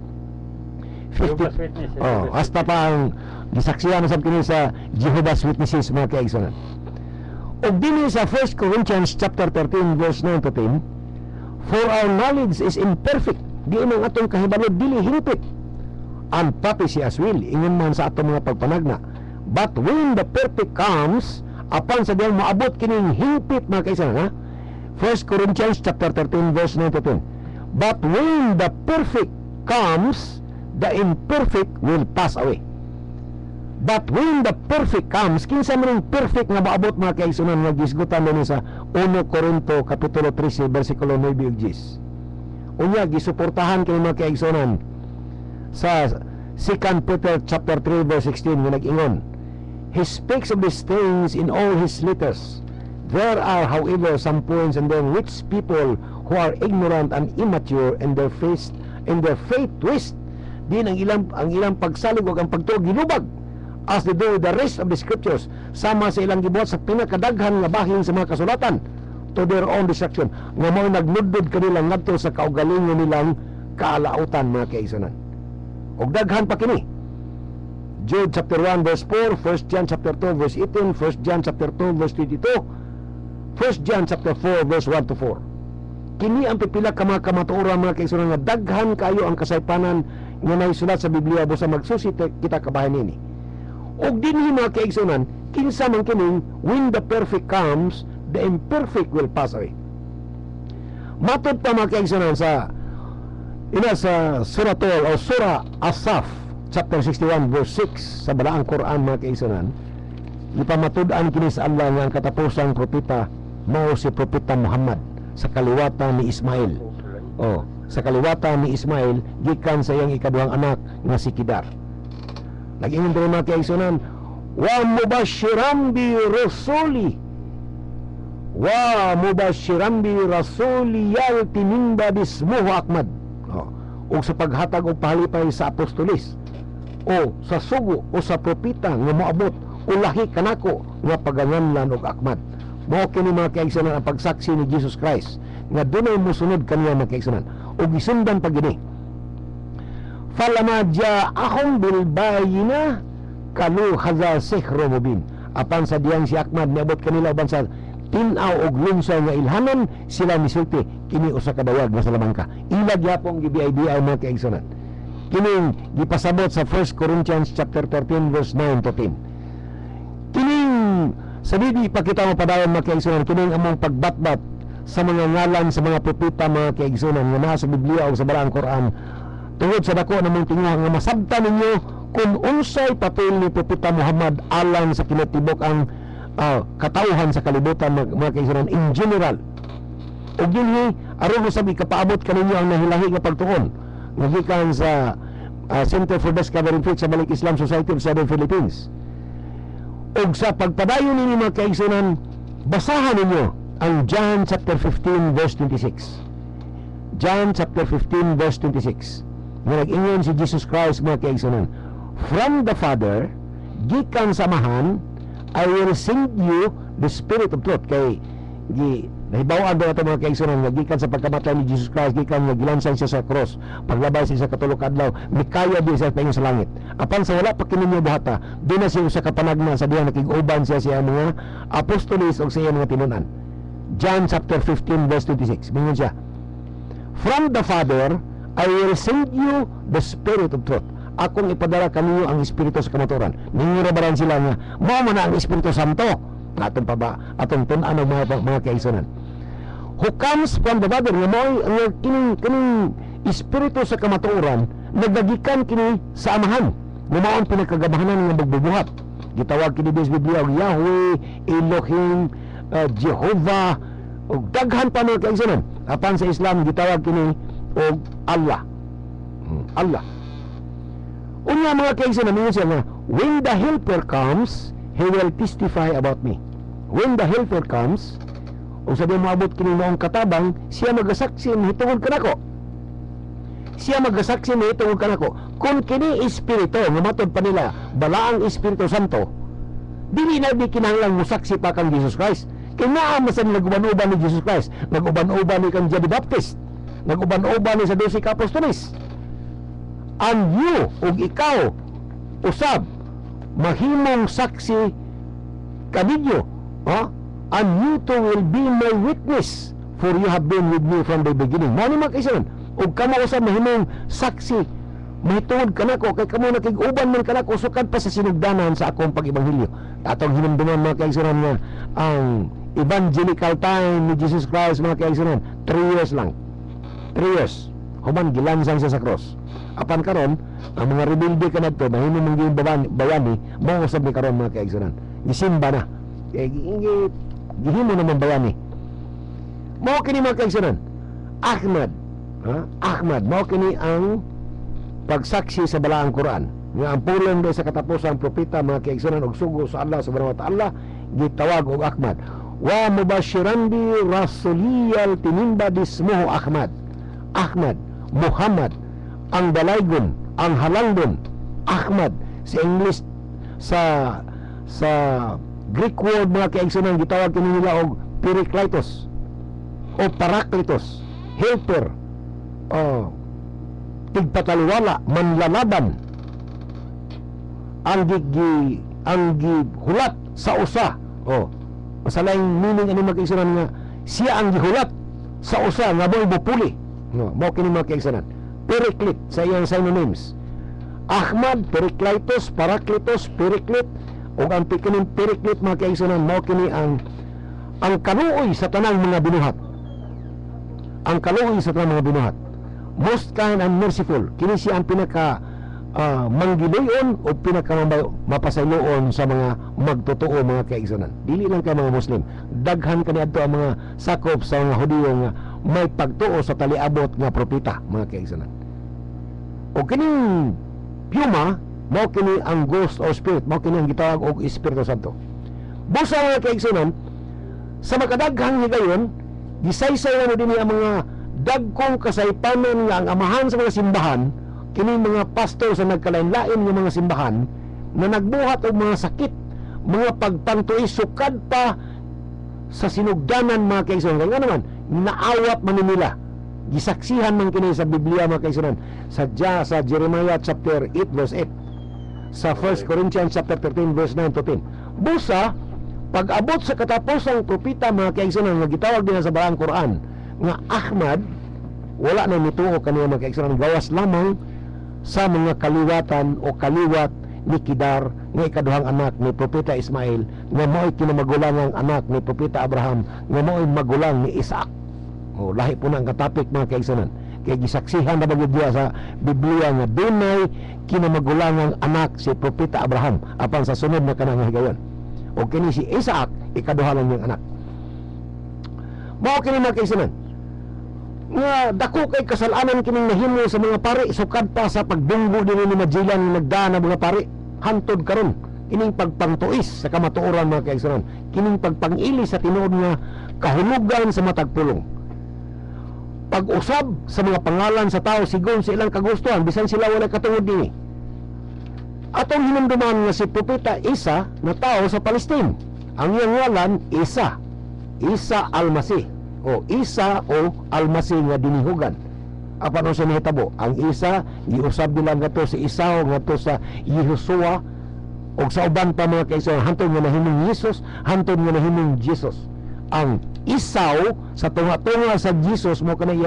50, hasta pa ang gisaksihan sa kini sa Jehovah's Witnesses mga kaigsunan. Og dinhi sa 1 Corinthians chapter 13 verse 9 to 10, for our knowledge is imperfect, di man atong kahibalo dili hingpit. and prophecy as well, ingon man sa atong mga pagpanagna. But when the perfect comes, apan sa diyang maabot kining hingpit mga kaisa, ha? 1 Corinthians chapter 13 verse 9 to 10. But when the perfect comes, the imperfect will pass away. But when the perfect comes, kinsa man ang perfect nga maabot mga kaigsunan nga gisgutan din sa 1 Corinto kapitulo 13 bersikulo 9 ug 10. Unya gisuportahan kini mga kaigsunan sa 2 Peter chapter 3 verse 16 nga nag-ingon, he speaks of these things in all his letters. There are, however, some points in them which people who are ignorant and immature in their faith twist. Din ang ilang pagsalig ug ang pagtuo ginubag, as they do with the rest of the scriptures, sama sa ilang gibuhat sa pinakadaghan nga bahin sa mga kasulatan, to their own destruction, nga mao nagnudod kanila ngadto sa kaugalingon nilang kaalautan mga kaigsunan. Og daghan pa kini. Jude chapter 1 verse 4, 1 John chapter 2 verse 18, 1 John chapter 2 verse 22, 1 John chapter 4 verse 1 to 4. Kini ang pipila ka mga kamatuoran mga kaigsunan nga daghan kayo ang kasaypanan nga naisulat sa Biblia busa magsusi kita kabahin ini. Og dinhi mga kaigsunan, kinsa man kining when the perfect comes, the imperfect will pass away. Matod pa mga kaigsunan sa Suratul o Surah Asaf chapter 61 verse 6 sa balaang Quran mga kaigsunan, ipamatud-an kini sa Allah nga ang katapusang propeta mao si propeta Muhammad sa kaliwatan ni Ismail. Sa kaliwatan ni Ismail gikan sa iyang ikaduhang anak nga si Kedar. Nag-ingon din mga kaigsunan, wa mubashiran bi rasuli yalti min ba'di ismuhu Ahmad. O sa paghatag o pahalipay sa apostolis, o sa sugo o sa propita nga moabot o lahi kanako nga paganganlan og Ahmad. Mao kini mga kaigsunan ang pagsaksi ni Jesus Christ nga dunay mosunod kaniya mga kaigsunan o gisundan pa gini. Falama ja'ahum bil bayina kalu hadza sihrun mubin. Apan sa diyang si Ahmad niabot kanila uban sa tinaw og lunsay nga ilhanon, sila misulti kini usa ka dawag nga salamangka. Ilag yapong gibiay-biay mga kaigsunan. Kining gipasabot sa 1 Corinthians chapter 13 verse 9 to 10. Kining sa Biblia ipakita mo padayon mga kaigsunan, kining among pagbatbat sa mga ngalan sa mga propeta mga kaigsunan nga naa sa Biblia o sa balaang Quran, tungod sa dako namong tinguha nga masabtan ninyo kung unsay papel ni propeta Muhammad alang sa kinatibok ang katauhan sa kalibutan mga kaigsunan in general. O dinhi aron sa kapaabot kaninyo ang nahilahi nga pagtuon nga gikan sa Center for Discovering Faith sa Balik Islam Society of Southern Philippines. Og sa pagpadayon ninyo mga kaigsunan, basahan ninyo ang John chapter 15 verse 26. John chapter 15 verse 26. Nga nag-ingon si Jesus Christ mga kaigsunan, from the Father gikan samahan, I will send you the Spirit of truth. Kay nahibawan daw ito mga kaigsunan nga gikan sa pagkamatay ni Jesus Christ, gikan nga gilansan siya sa cross, paglabay siya sa katulog adlaw, mikaya di siya paingon sa langit. Apan sa wala pa kininyo buhata, di na siya sa kapanagna sa diyan nakig-uban siya sa mga apostolis o sa mga tinunan. John chapter 15 verse 26. Mingon siya, from the Father I will send you the Spirit of truth. Akong ipadala kaniyo ang Espiritu sa kamaturan. Ningirabaran sila nga mao man ang Espiritu Santo. Atong pa ba atong tun-an mga kaigsunan. Who comes from the Father, nga mao ang kining Espiritu sa kamaturan nagagikan kini sa amahan. Nga mao ang pinakagabahanan nga magbubuhat. Gitawag kini sa Biblia og Yahweh, Elohim, Jehovah, og daghan pa mga kaigsunan. Apan sa Islam gitawag kini og Allah. Allah. Unya mga kaigsunan, mingon siya nga, when the helper comes, he will testify about me. When the helper comes, o sabi maabot kini noong katabang, siya magasaksi mahitungod kanako. Siya magasaksi mahitungod kanako. Kung kini espiritu, nga matod pa nila, balaang Espiritu Santo, dili na di kinahanglang musaksi pa kang Jesus Christ. Kaya nga masan naguban-uban ni Jesus Christ, naguban-uban ni kang John the Baptist, naguban-uban ni sa 12 ka apostolis. And you ug ikaw usab mahimong saksi kaninyo, and you too will be my witness, for you have been with me from the beginning. Mao ni mga kaigsunan, ug kamo usab mahimong saksi mahitungod ka nako kay kamo nakig-uban man kanako sukad pa sa sinugdanan sa akong pag-ebanghelyo. Atong hinumduman mga kaigsunan nga ang evangelical time ni Jesus Christ mga kaigsunan 3 years lang. 3 years. Human gilansang siya sa cross. Apan karon ang mga rebelde kanadto mahimo man gyud bayani mao usab ni karon mga kaigsunan. Gisimba na. Gihimo naman bayani. Mao kini mga kaigsunan. Ahmad mao kini ang pagsaksi sa balaang Quran nga ang pulong do sa katapusang propeta mga kaigsunan og sugo sa Allah subhanahu wa ta'ala gitawag og Ahmad. Wa mubashiran bi rasuliyal tinimba dismuhu Ahmad. Ahmad, Muhammad, ang dalaygon, ang halangdon. Ahmad sa English, sa Greek word mga kaigsunan gitawag kini nila og Perikleitos o Parakletos, helper, tigpataliwala, manlalaban, ang gihulat sa usa. Masalayng meaning ano mga kaigsunan nga siya ang gihulat sa usa nga mo'y bupuli. Mao kini mga kaigsunan. Periklit sa iyang synonyms. Ahmad, Perikleitos, Parakletos, Periklit, o ang pikining Periklit mga kaigsunan mao kini ang kaluoy sa tanang mga binuhat. Ang kaluoy sa tanang mga binuhat. Most kind and merciful. Kini siya ang pinaka manggiloyon o pinaka mapasayloon sa mga magtotoo mga kaigsunan. Dili lang kay mga Muslim. Daghan kaniadto ang mga sakop sa mga Hudiyo nga may pagtuo sa taliabot nga propeta mga kaigsunan. O kining Puma mao kini ang ghost or spirit, mao kini ang gitawag og Espiritu Santo. Busa mga kaigsunan, sa makadaghang higayon gisaysay din ang mga dagkong kasaypanon nga ang amahan sa mga simbahan, kining mga pastor sa nagkalain-lain nga mga simbahan na nagbuhat og mga sakit, mga pagpantuis sukad pa sa sinugdanan mga kaigsunan. Nga naman naawat man nila, gisaksihan man kini sa Biblia mga kaigsunan, sa Jeremiah chapter 8 verse 8, sa 1 Corinthians chapter 13 verse 9 to 10. Busa pag-abot sa katapusang propeta mga kaigsunan nga gitawag din sa balaang Quran nga Ahmad, wala na nituo kaniya mga kaigsunan, gawas lamang sa mga kaliwatan o kaliwat ni Kedar nga ikaduhang anak ni propeta Ismail, nga mao'y kinamagulangang anak ni propeta Abraham, nga mao'y magulang ni Isaac. Lahi po na ang katapik mga kaigsunan. Kaya gisaksihan na bagay diya sa Biblia nga dunay kinamagulangang anak si propeta Abraham apan sa sunod na kanang higayon. O kini si Isaac ikaduha lang niyang anak. Mao kini mga kaigsunan nga dako kay kasalanan kining nahimo sa mga pari sukad pa sa pagdunggo dinhi ni Magellan nga nagdaan ang mga pari hantod karon kining pagpangtuis sa kamatuoran mga kaigsunan, kining pagpangili sa tinuod nga kahulugan sa matag pulong, pag-usab sa mga pangalan sa tao sigon sa ilang kagustuhan bisan sila wala katungod dinhi. Atong hinumduman nga si propeta Isa na tao sa Palestine, ang iyang ngalan Isa Al-Masih o Isa o Al-Masih nga dinihugan. Apan sa nahitabo, ang Isa giusab nila ngadto si Isa o ngadto sa Yehosua o sa uban pa mga kaigsunan hantod nga nahimong Jesus, hantod nga nahimong Jesus. Ang Isaw sa tunga-tunga sa Jesus mo kana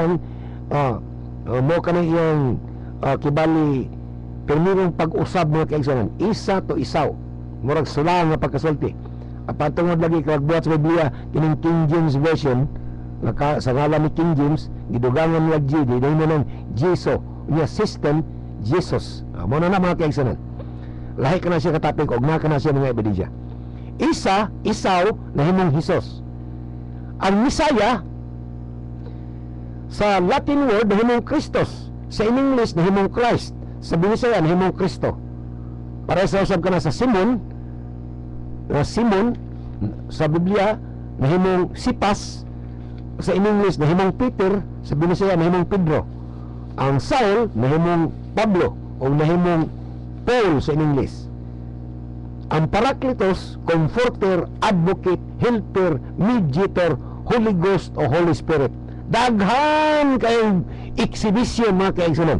iyang kibali permirong pag-usab mga kaigsunan, Isa to Isaw, murag sula nga pagkasulti. Apan tungod lagi kag buhat sa Biblia kining King James version sa ngalan ni King James gidugangan niya G dahil mo ng Jesus niya system Jesus. Muna na mga kaigsunan, lahi ka na siya katapik og na ka na siya mga ebidensya. Isa, Isaw nahimong Jesus. Ang Misaya sa Latin word nahimong Christos, sa English nahimong Christ, sa Binisaya nahimong Kristo. Para sa usab ka na sa Simon sa Biblia nahimong Sipas, sa English nahimong Peter, sa Binisaya nahimong Pedro. Ang Saul nahimong Pablo o nahimong Paul sa English. Ang Parakletos, Comforter, Advocate, Helper, Mediator, Holy Ghost o Holy Spirit. Daghan kayong exhibition mga kaigsunan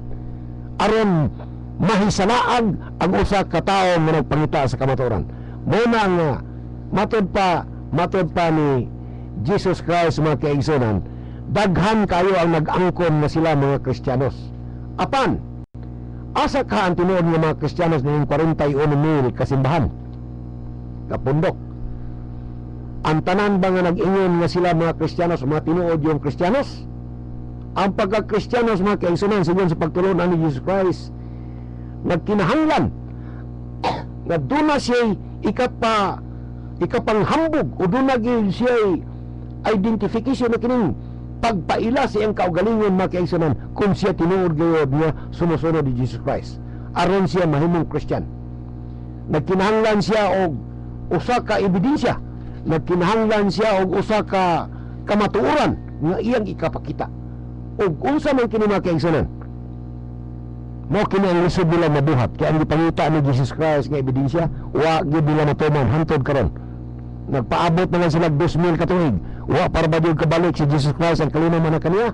aron mahisalaag ang usa ka tawo nga nagpangita sa kamatuoran. Muna nga matod pa ni Jesus Christ mga kaigsunan, daghan kayo ang nag-angkon na sila mga Kristiyanos. Apan Asa ka ang tinuod ng mga Kristiyanos ng 41,000 kasimbahan kapundok? Ang tanan ba nga nag-ingon nga sila mga Kristiyanos, mga tinuod yung Kristiyanos? Ang pagka-Kristiyanos mga kaigsunan sigon sa pagtulon ni Jesus Christ nagkinahanglan nga doon na siya ikapanghambog o doon na siya identification na kining pagpaila siyang kaugalingon mga kaigsunan kung siya tinuod gayod nga sumusunod ni Jesus Christ aron siya mahimong Christian. Nagkinahanglan siya og usa ka ebidensya, nagkinahanglan siya og usa ka kamatuoran nga iyang ikapakita. Og unsa man kini mga kaigsunan, mo kini ang lisod nila mabuhat kaya ang gipangita ni Jesus Christ nga ebidensya wa gyud nila matuman hantod karon. Nagpaabot na nga sila 2,000 katuig, wa para ba gyud kabalik si Jesus Christ ang kalinaw man kaniya?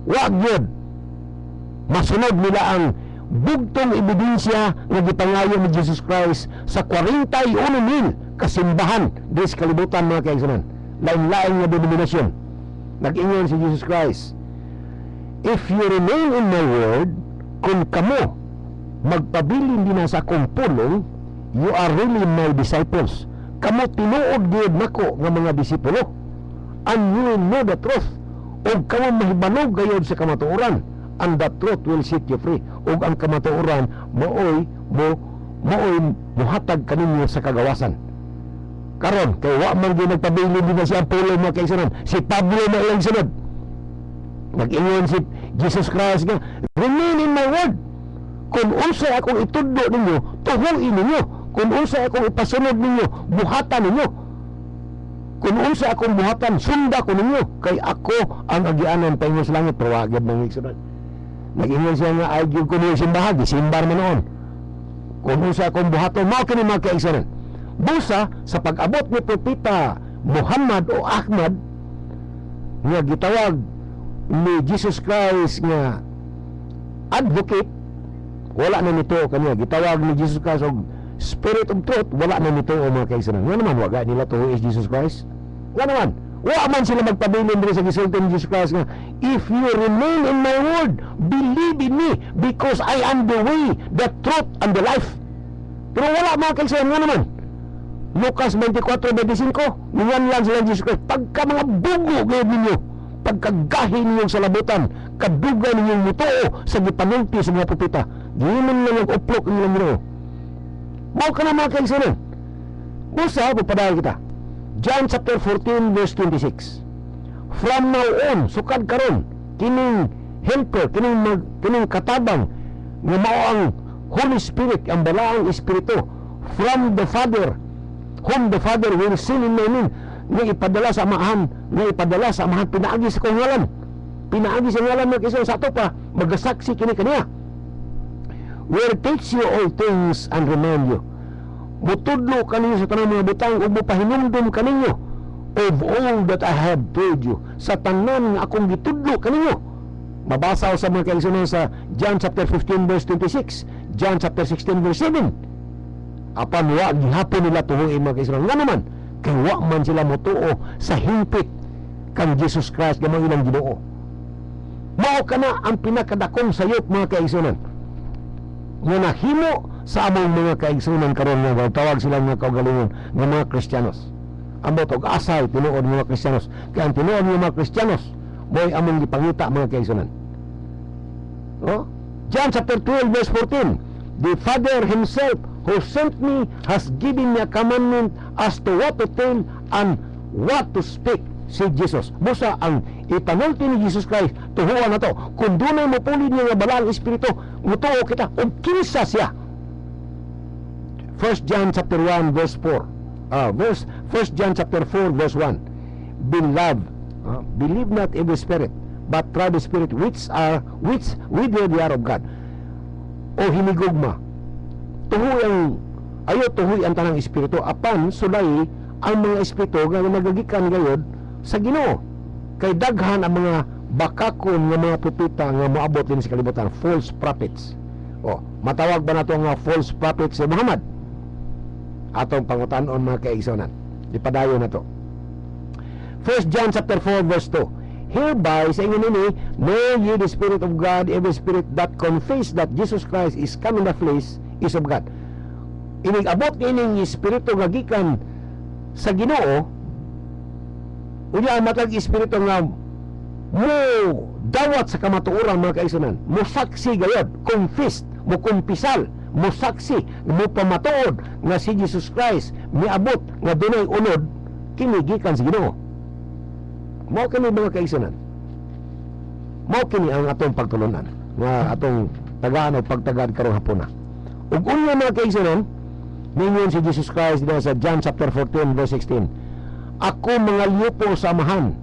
Wa gyud. Masunod nila ang bugtong ebidensya nga gipangayo ni Jesus Christ sa 41,000 kasimbahan di sa kalibutan mga kaigsunan. Lain-lain nga denominasyon. Nag-ingon si Jesus Christ, if you remain in my word, kung kamo magpabilin din sa akong pulong, you are really my disciples. Kamo tinuod gyud nako nga mga disipulo, and you will know the truth, og kamo mahibanog gayud sa kamatuoran, and the truth will set you free. Og ang kamatuoran mooy muhatag kaninyo sa kagawasan. Karon kay wa man gyud nagpabilin din siya ang pulong mga kaigsunan, si Pablo na ilang sunod. Nag-ingon si Jesus Christ nga, remain in my word. Kung unsa akong itudlo ninyo, tuhuin ninyo. Kung unsa akong ipasunod ninyo, buhatan ninyo. Kung unsa akong buhatan, sunda ko ninyo. Kay ako ang agianan pa inyo sa langit. Pero wagad ng iksunod. Nag-ingon siya nga, ay gyud ko niyo simbahan, simbar man noon. Kung unsa akong buhaton, mao kini mga kaigsunan. Busa sa pag-abot ni Propeta Muhammad o Ahmad nga gitawag ni Jesus Christ nga advocate, wala na nito kaniya gitawag ni Jesus Christ og Spirit of Truth, wala na nito o mga kaigsunan. Nga naman waga nila to is Jesus Christ. Nga naman wa man sila magpabilin diri sa gisulti ni Jesus Christ nga, if you remain in my word, believe in me because I am the way, the truth and the life. Pero wala mga kaigsunan. Nga naman Lucas 24:25 ningan lang sila Jesus Christ, pagka mga bugo gayud ninyo, pagkagahi ninyong sa labutan, kadugan ninyong mutuo sa gipanulti sa mga propeta, gihinon lang ang uplok nilang Ginoo. Mao ka na mga kaigsunan. Busa pagpadayag kita. John chapter 14 verse 26. From now on, sukad karon, kining helper, kining katabang nga mao ang Holy Spirit, ang balaang espiritu from the Father, whom the Father will send in my name, nga ipadala sa amahan, pinaagi sa kong ngalan, pinaagi sa ngalan mga kaigsunan. Sa ato pa magasaksi kini kaniya, will teach you all things and remind you. Mutudlo kaninyo sa tanang mga butang ug mopahinumdum kaninyo of all that I have told you, sa tanan nga akong gitudlo kaninyo. Mabasa sa mga kaigsunan sa John chapter 15 verse 26, John chapter 16 verse 7. Apan wa gihapon nila tuhoy mga kaigsunan. Nga naman kay wa man sila motuo sa himpit kang Jesus Christ nga mga ilang Ginoo. Mao kana ang pinakadakong sayop mga kaigsunan nga nahimo sa among mga kaigsunan karon nga tawag sila nga kaugalingon nga mga Kristiyanos. Ambot og asay tinuod mga Kristiyanos. Kaya ang tinuod nga mga Kristiyanos mo'y among gipangita mga kaigsunan. No? John chapter 12 verse 14. The Father himself who sent me has given me a commandment as to what to tell and what to speak, si Jesus. Busa ang ipanulti ni Jesus Christ, tuhuan na to. Kung dunay mo puli niya nga balang espiritu, mutuo kita kung kinsa siya. 1 John chapter 1 verse 4. 1 John chapter 4 verse 1. Beloved, believe not every spirit, but try the spirit which whether they are of God. O hinigugma, tuhoy ang tanang espiritu, apan sulay ang mga espiritu nga nagagikan gayod sa Ginoo. Kay daghan ang mga bakakon nga mga propeta nga moabot din sa kalibutan, false prophets. Matawag ba nato nga false prophets si Muhammad? Atong pangutan-on mga kaigsunan. Ipadayon na to. 1 John chapter 4 verse 2. hereby sa inyo nini, know ye the Spirit of God, every spirit that confess that Jesus Christ is come in the flesh is of God. Inig abot ining espiritu nga gikan sa Ginoo, unya ang matag espiritu nga mo dawat sa kamatuoran mga kaigsunan, mo saksi gayod, confessed, mo kumpisal, mo saksi, mo pamatuod nga si Jesus Christ miabot nga dunay unod kini gikan sa Ginoo. Mao kini mga kaigsunan, mao kini ang atong pagtulunan nga atong tagaan o pagtagad karong hapuna. Ug unya mga kaigsunan, ningon si Jesus Christ dito sa John chapter 14 verse 16, ako mga liupo sa amahan,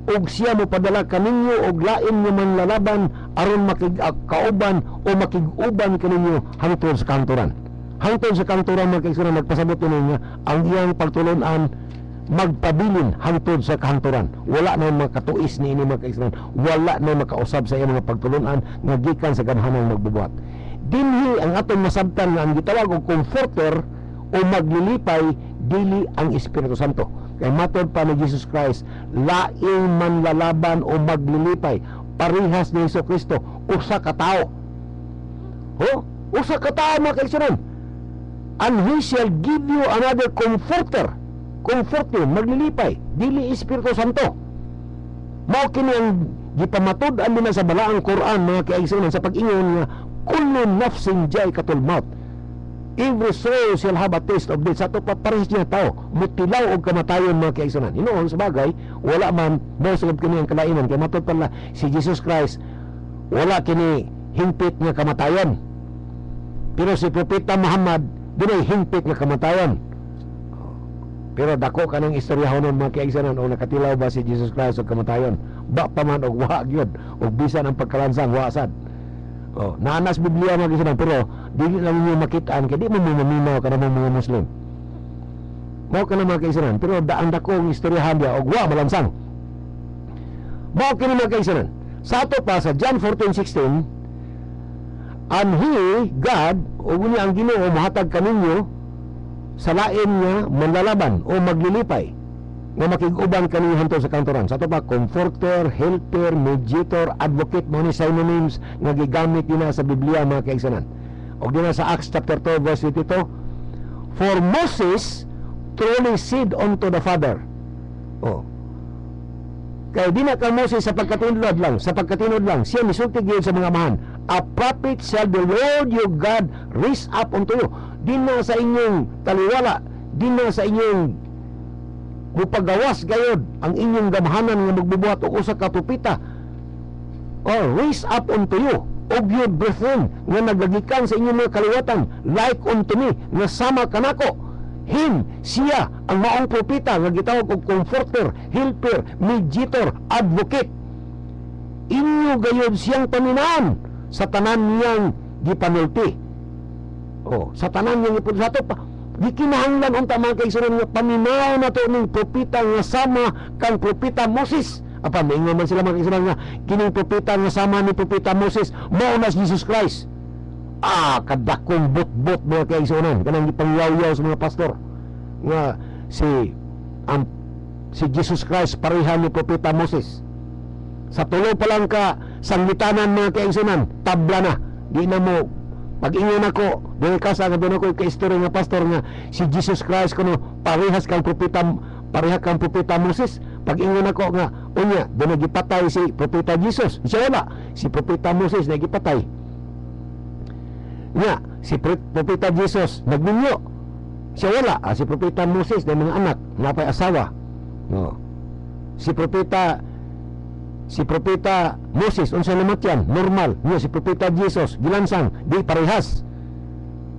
ug siya mo padala kaninyo og lain nga manlalaban aron makigkauban o makiguban kaninyo hangtod sa kanturan. Hangtod sa kanturan mga kaigsunan, nagpasabot ninyo ang iyang pagtulunan magpabilin hangtod sa kanturan. Wala na makatuis ni ini mga kaigsunan, wala na makausab sa iyang mga pagtulunan nga gikan sa ganhanang magbubuhat. Dinhi ang atong masabtan nga ang gitawag og comforter o maglilipay dili ang Espiritu Santo. Kay matod pa ni Jesus Christ, laing manlalaban o maglilipay parehas ni Jesucristo, usa ka tao. Usa ka tao mga kaigsunan. And he shall give you another comforter. Comforter, maglilipay, dili Espiritu Santo. Mao kini ang gipamatud-an din sa balaang Quran mga kaigsunan sa pag-ingon nga kullu nafsin jay katul maut, every soul shall have a taste of death. Sa ito pa parehas niya tao mutilaw og kamatayon mga kaigsunan. Hinoon sa bagay wala man bosog kini ang kalainan, kay matod pala si Jesus Christ wala kini hingpit nga kamatayon, pero si Propeta Muhammad dunay hingpit nga kamatayon. Pero dako kanang istoryahon mga kaigsunan o nakatilaw ba si Jesus Christ og kamatayon? Ba pa man og wa gyud og bisan ang pagkalansang wa sad. Naanas Biblia mga kaigsunan, pero dili lang niyo makitaan kay di mo maminaw ka namang mga Muslim. Mao ka na mga kaigsunan, pero daan dako ang istoryahan dia og wa malansang. Mao kini mga kaigsunan. Sa ato pa sa John 14:16, and he, God, o unya ang Ginoo mohatag kaninyo sa lain nga manlalaban o maglilipay nga makig-uban kaninyo hangtod sa kanturan. Sa ato pa, comforter, helper, mediator, advocate, mo ni synonyms nga gigamit din sa Biblia mga kaigsunan. Og din sa Acts chapter 2 verse 22, for Moses truly said unto the Father. Kaya di na ka Moses sa pagkatinod lang, siya misulti gyud sa mga amahan, a prophet shall the Lord your God raise up unto you. Di na sa inyong taliwala, di na sa inyong mupagawas gayod ang inyong gamhanan nga magbubuhat og usa ka propeta, or raise up unto you og your brethren nga nagagikan sa inyong mga kaliwatan, like unto me nga sama kanako. Him, siya ang maong propeta nga gitawag og comforter, helper, mediator, advocate. Inyo gayud siyang paminaan sa tanan niyang gipanulti. Sa tanan niyang gipanulti pa gikinahanglan unta mga kaigsunan nga paminaw na to ning propeta nga sama kang propeta Moses. Apa maingon man sila mga kaigsunan nga kining propeta nga sama ni propeta Moses mao na si Jesus Christ. Kadakong bot-bot mga kaigsunan kanang gipangyaw-yaw sa mga pastor nga si Jesus Christ pareha ni propeta Moses. Sa tulo pa lang ka sanglitanan mga kaigsunan, tabla na. Di na mo pag-ingon ako, doon kasa nga doon ako ka-istorya nga pastor nga si Jesus Christ kuno pareha kang propeta Moses. Pag-ingon ako nga unya doon nagipatay si propeta Jesus. Siya wala, si propeta Moses nagipatay. Nga, si propeta Jesus nagminyo. Siya wala, si propeta Moses na mga anak, napay asawa. Si propeta Moses unsa namatyan, normal. Nga si propeta Jesus gilansang, di parehas.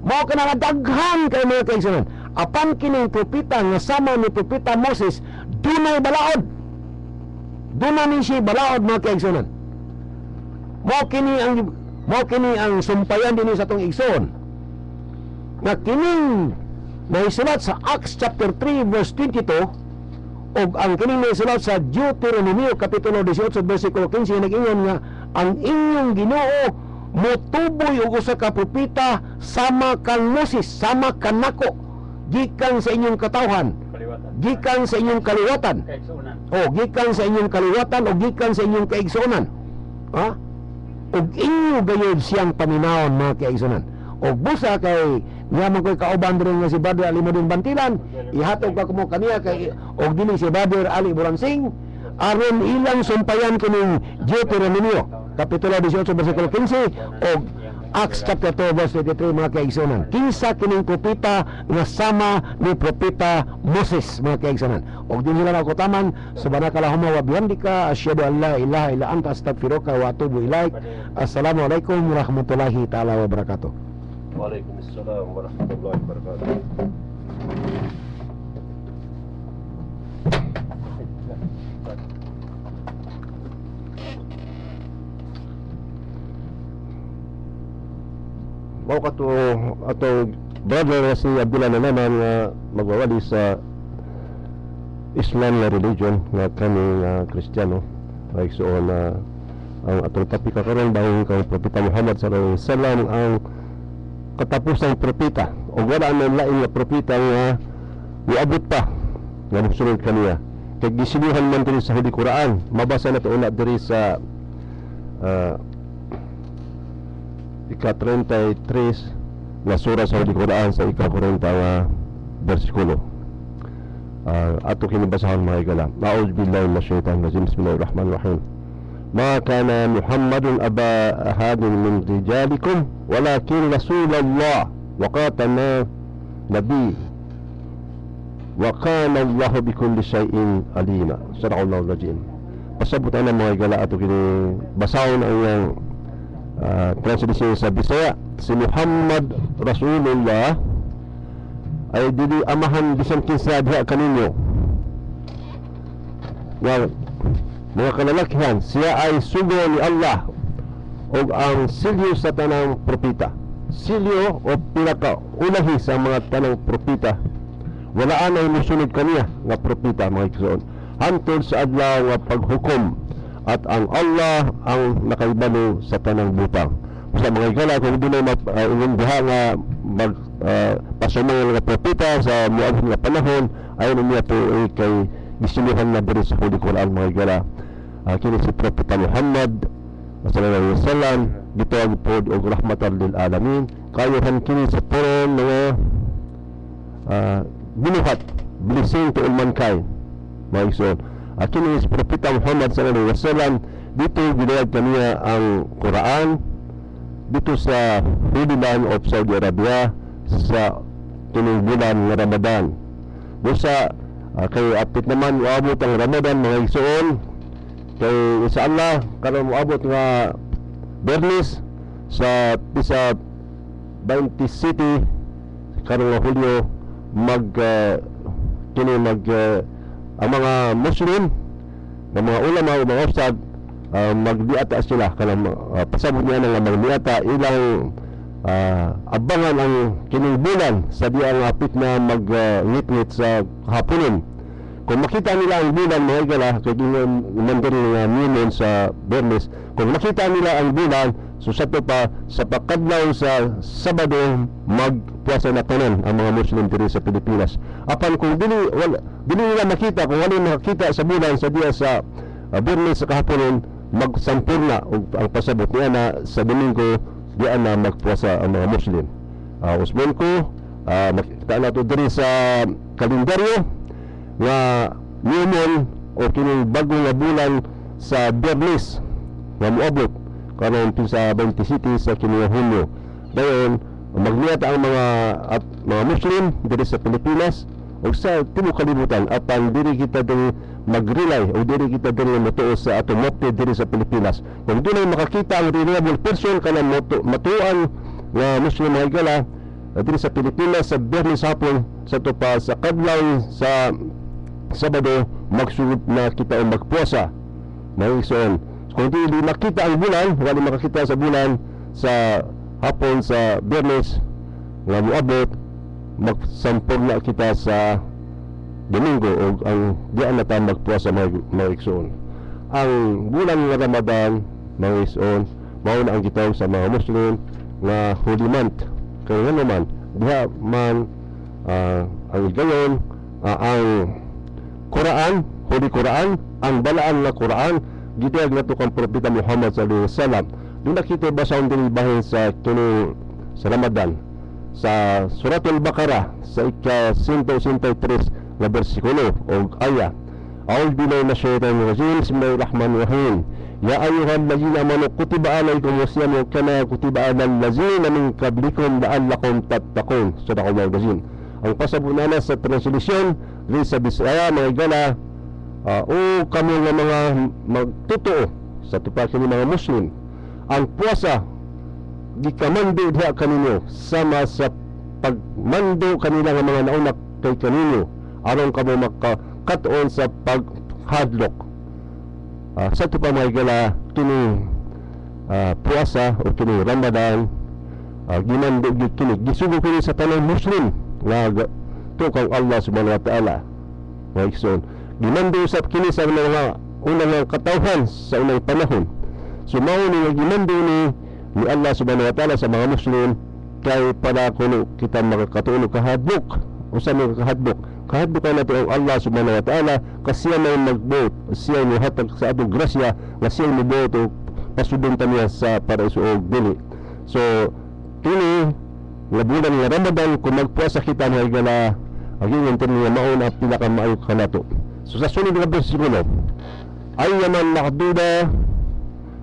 Mao ka na daghan kay mga kaigsunan. Apan kining propeta nga sama ni propeta Moses dunay balaod. Dunay ni siya balaod mga kaigsunan. Mao kini ang sumpayan din sa atong igsoon nga kining naisulat sa Acts chapter 3 verse 22 og ang kining naisulat sa Deuteronomio kapitulo 18 versikulo 15 nag-ingon nga ang inyong Ginoo motuboy og usa ka propeta sama kang Moses, sama kanako, gikan sa inyong katawhan, gikan sa inyong kaliwatan. gikan sa inyong kaliwatan o gikan sa inyong kaigsuonan. Ha? Og inyo gayud siyang paminawon mga kaigsuonan. Og busa kay niya ko'y kauban diri nga si Brother Alimudin Bantilan, ihatog ka mo kaniya kay og dili si Brother Ali Buransing aron ilang sumpayan kining Deuteronomio kapitulo 18 bersikulo 15 og Acts chapter 2 verse 23 mga kaigsuonan. Kinsa kining propeta nga sama ni propeta Moses mga kaigsuonan. Og din nila nakutaman subhanakallahumma wa bihamdika asyhadu an la ilaha illa anta astaghfiruka wa atubu ilaik. Assalamualaikum warahmatullahi taala wabarakatuh. Waalaikumsalam warahmatullahi wabarakatuh. Mao kato atong brother si Abdullah na naman nga magwawali sa Islam na religion nga kami nga Kristiyano. Like so na ang atong topic karon dahil kang propeta Muhammad sallallahu alaihi wasallam ang katapusang propeta o wala na lain nga propeta nga niabot pa nga musulod kaniya kay gisinuhan man diri sa Holy Quran. Mabasa na to una diri sa ika-33 na sura sa Holy Quran sa ika-40 nga bersikulo. Ato kinibasahan mga igala. A'udhu billahi minash shaitanir rajim. Bismillahirrahmanirrahim. Ma kana Muhammadun aba ahadin min rijalikum walakin Rasulullah wa qatama nabi wa kana Allah bikulli shay'in alima. Sadaqallahu al-azim. Pasabutan na mga igala ato kini basahon ang iyang translation sa Bisaya. Si Muhammad Rasulullah ay dili amahan bisan kinsa diha kaninyo nga mga kalalakihan. Siya ay sugo ni Allah o ang silyo sa tanang propeta. Silyo o pinakaulahi sa mga tanang propeta. Walaan ay musunod kaniya nga propeta mga igsoon hantod sa adlaw nga paghukom at ang Allah ang nakaibalo sa tanang butang. Sa mga igala kung di na diha nga pasumang nga propeta sa muabot nga panahon ayon niya po kay gisinuhan na diri sa Holy Quran mga igala. Kini si Propeta Muhammad sallallahu alaihi wasallam gitawag pod og rahmatan lil alamin. Kayuhan kini sa puron nga binuhat blessing to all mankind mga igsoon. Kini si Propeta Muhammad sallallahu alaihi wasallam dito ginayad kaniya ang Quran dito sa Holy Land of Saudi Arabia sa kining bulan nga Ramadan. Busa kay apit naman uabot ang Ramadan mga igsoon. Kay inshallah karon moabot nga Bernis sa pisa 20 city karon nga Hulyo ang mga Muslim ng mga ulama o mga ustad magdiata sila kanang pasabot niya nga magdiata ilang abangan ang kining bulan sa diya nga apit na mag-ngit-ngit sa hapunon. Kung makita nila ang bulan mga igala kay nandun nga minuon sa Bernes, kung makita nila ang bulan so sa to pa sa pagkadlaw sa Sabado magpuasa na tanan ang mga Muslim diri sa Pilipinas. Apan kung dili nila makita, kung wala makita sa bulan sa diya sa Bernes sa kahaponon magsampurna og ang pasabot niya na sa Domingo diyan na magpuasa ang mga Muslim. Usbon ko makita na to diri sa kalendaryo nga New o kining bago nga bulan sa Bernes nga moabot karon sa 20 city sa kining Hulyo. Dayon magniata ang mga Muslim diri sa Pilipinas o sa tibuok kalibutan apan diri kita diri mag-rely o diri kita diri matuo sa atong mopte diri sa Pilipinas. Kung dunay makakita ang reliable person kanang matuan nga Muslim mga igala diri sa Pilipinas sa Bernes hapon sa to pa sa kadlaw sa Sabado magsugod na kita o magpuasa mga igsoon. Kung di makita ang bulan, wala makakita sa bulan sa hapon sa Bernes nga moabot magsampog na kita sa Domingo o ang diyan na tayo magpuasa mga igsoon. Ang bulan nga Ramadan mga igsoon mao na ang gitawag sa mga Muslim nga holy month. Kaya nga naman diha man ang igayon ang Quran Holy Quran, ang balaan na Quran gitayag nato kang propeta Muhammad sallallahu alaihi wasallam. Doon nakita ba sa undang bahin sa kini sa Ramadan sa Suratul Baqarah sa ika-163 na bersikulo o aya. A'udzu billahi minasyaitonir rajim. Bismillahirrahmanirrahim. Ya ayyuhallazina amanu kutiba alaykumus siyamu kama kutiba alal ladzina min qablikum la'allakum tattaqun. Sadaqallahul azim. Ang pasabunana sa translasyon rin sa Bisaya mga igala o kamo nga mga magtotoo sa tupak ni mga Muslim, ang puasa gikamando diha kaninyo sama sa pagmando kanila nga mga nauna kay kaninyo aron kamo makakatuon sa paghadlok. Sa tupa mga igala kini puasa o kini Ramadan, ginando gyud kini gisugo kini sa tanang Muslim nga tukang Allah subhanahu wa ta'ala. Maigsoon ginando usap kini sa mga unang katawhan sa unang panahon. So mao ni ginando ni Allah subhanahu wa ta'ala sa mga Muslim kay para kuno kita makakatuon kahadlok. Usa ni kahadlok na nato ang Allah subhanahu wa ta'ala kasi siya may magbuot, siya may hatag sa atong grasya nga siya may buot o pasudon niya sa paraiso o dili. So kini nga bulan nga Ramadan kung magpuasa kita nga igala aging nga mauna pinakamaayo ka nato. So sa sunod nga bersikulo, ayyaman mahduda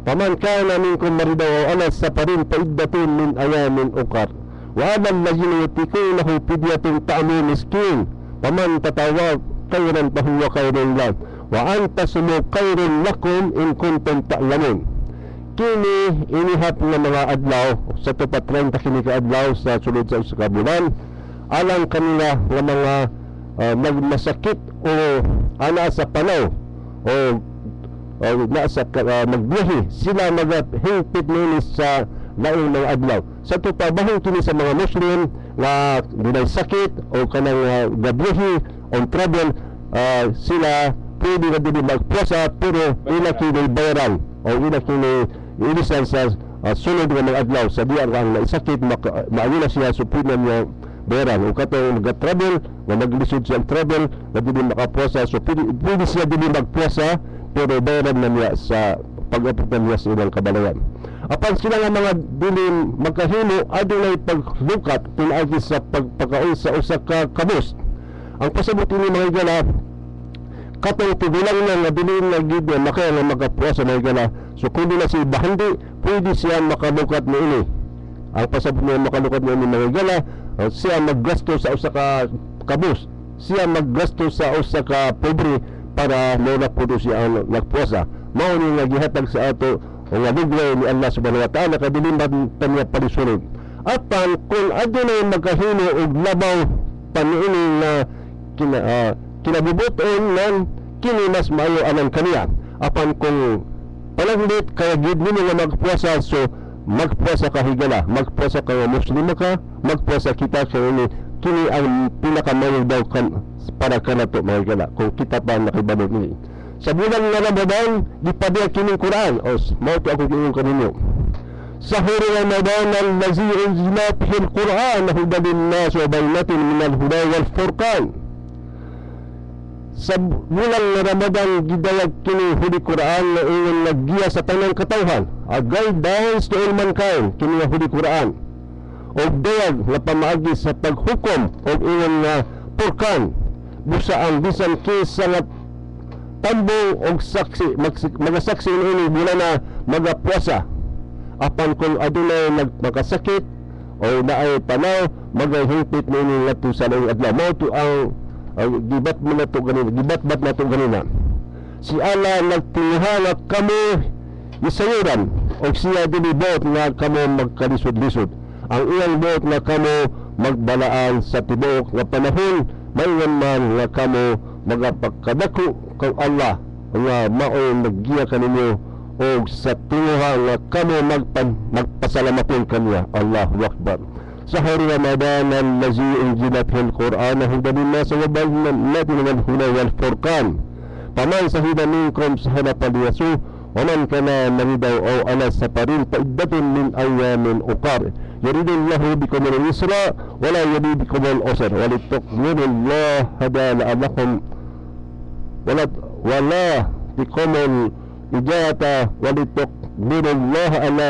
faman kana minkum marida wa ala safarin faiddatun min ayamin ukhar wa ala allazina yutikunahu fidyatun ta'amu miskin faman tatawab khairan fahuwa khairun lahu wa antasumu khairun lakum in kuntum ta'lamun. Kini inihap nga mga adlaw sa tupat 30 kini ka adlaw sa sulod sa usa ka bulan alang kanila nga mga nagmasakit o ana sa panaw o nasa magbiyahe sila magahingpit nini sa laing mga adlaw. Sa tutabahong kini sa mga Muslim na dunay sakit o kanang gabiyahe on travel, sila pwede na din magpuasa pero ila kini bayaran o ila kini ilisan sa sunod nga mga adlaw sa diyan ang sakit maayo na siya supunan niya bayaran o katong nag-travel na naglisod siya travel na din makapuasa. So pwede siya din magpuasa pero bayaran na niya sa pag-aputan niya sa ilang kabalayan. Apan sila nga mga dilim magkahimo adunay paglukat pinagi sa pagpakaon sa usa ka kabus. Ang pasabot ni mga igala katong tigulang na nga dilim na gid makaya nga magapuasa mga igala. So kung di na si bahandi pwede siya makalukat niini. Ang pasabot niya makalukat niini mga igala, siya maggasto sa usa ka kabus, siya maggasto sa usa ka pobre para muna po siya ang nagpuasa. Mao ni nga gihatag sa ato ang lugay ni Allah subhanahu wa ta'ala kadilimban tanya palisunod. Apan kung adunay magkahimo og labaw paniini na kinabubuton nan kini mas maayo anang kaniya. Apan kung palaglit kaya gid nimo nga magpuasa, so magpuasa ka higala, magpuasa ka Muslim ka, magpuasa kita kini ang pinakamayo daw para kanato mga higala kung kita pa nakibalo ni sa bulan nga Ramadan gipadya kini Quran o mao to ako giingon kaninyo sahur Ramadan allazi unzila fihi alquran hudan linnas wa bayyinatin min alhuda wal furqan. Sa bulan nga Ramadan gidayag kini Holy Quran na ingon naggiya sa tanang katawhan, a guidance to all mankind kini Holy Quran og dayag na pamaagi sa paghukom og ingon nga Furqan busa ang bisan kisa nga tambong og saksi magasaksi ini bulan na magapuasa. Apan kung adunay nagmakasakit o naay panaw magahingpit nini ngadto sa laing adlaw. Mao to ang gibat mo na to ganina, gibat-bat na to ganina. Si Allah nagtinguha kamo isayuran o siya dinibot nga kamo magkalisod-lisod. Ang iyang buot nga kamo magbalaan sa tibuok nga panahon mayroon man nga kamo magapagkadako kang Allah nga maoy naggiya kaninyo o sa tinguha nga kamo magpasalamatin kaniya. Allahu Akbar. Sahur Ramadan allazi unzila fihi alquran hudan linnas wa bayyinatin min alhuda wal furqan faman shahida minkum shahada falyasu wa man kana maridaw aw ala safarin faiddatun min ayamin ukhar yuridullahu bikum al-yusra wa la yuridu bikum al-usra wa litukmilu Allah hada la'allakum wala tikomon ijata walitok binullah ala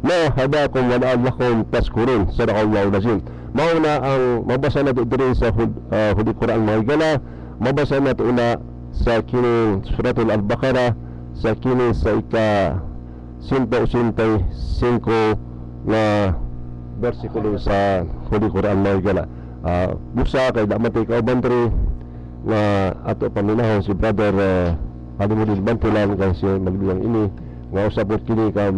ma hadakum wa la'allakum tashkurun. Sadaqallahu lazim. Mao na ang mabasa nato diri sa hudi Quran mga igala. Mabasa nato una sa kini suratul Al-Baqarah sa kini sa ika 185 na bersikulo sa hudi Quran mga igala. Busa kay damatay kauban diri nga ato paminahon si brother Adimudin Bantulan kasi magdulang ini nga usabot kini ka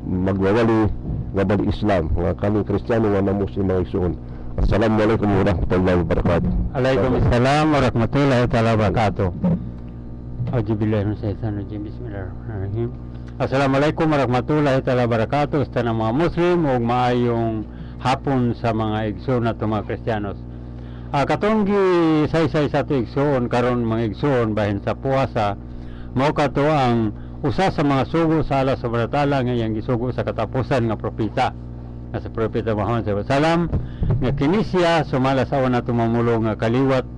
magwawali nga bali Islam nga kami Kristiyano nga namo si mga igsoon. Assalamualaikum warahmatullahi wabarakatuh. Waalaikumsalam warahmatullahi wabarakatuh. Auzubillahi minasyaitonir rajim. Bismillahirrahmanirrahim. Assalamualaikum warahmatullahi wabarakatuh. Sa mga Muslim ug maayong hapon sa mga igsoon nato mga Kristiyanos. Katong gisaysay sa ato igsoon karon mga igsoon bahin sa puwasa mao kato ang usa sa mga sugo sa Allah subhanahu wa ta'ala nga iyang gisugo sa katapusan nga propeta nga sa propeta Muhammad sallallahu alaihi wasallam nga kini siya sumala sa una tumamulong nga kaliwat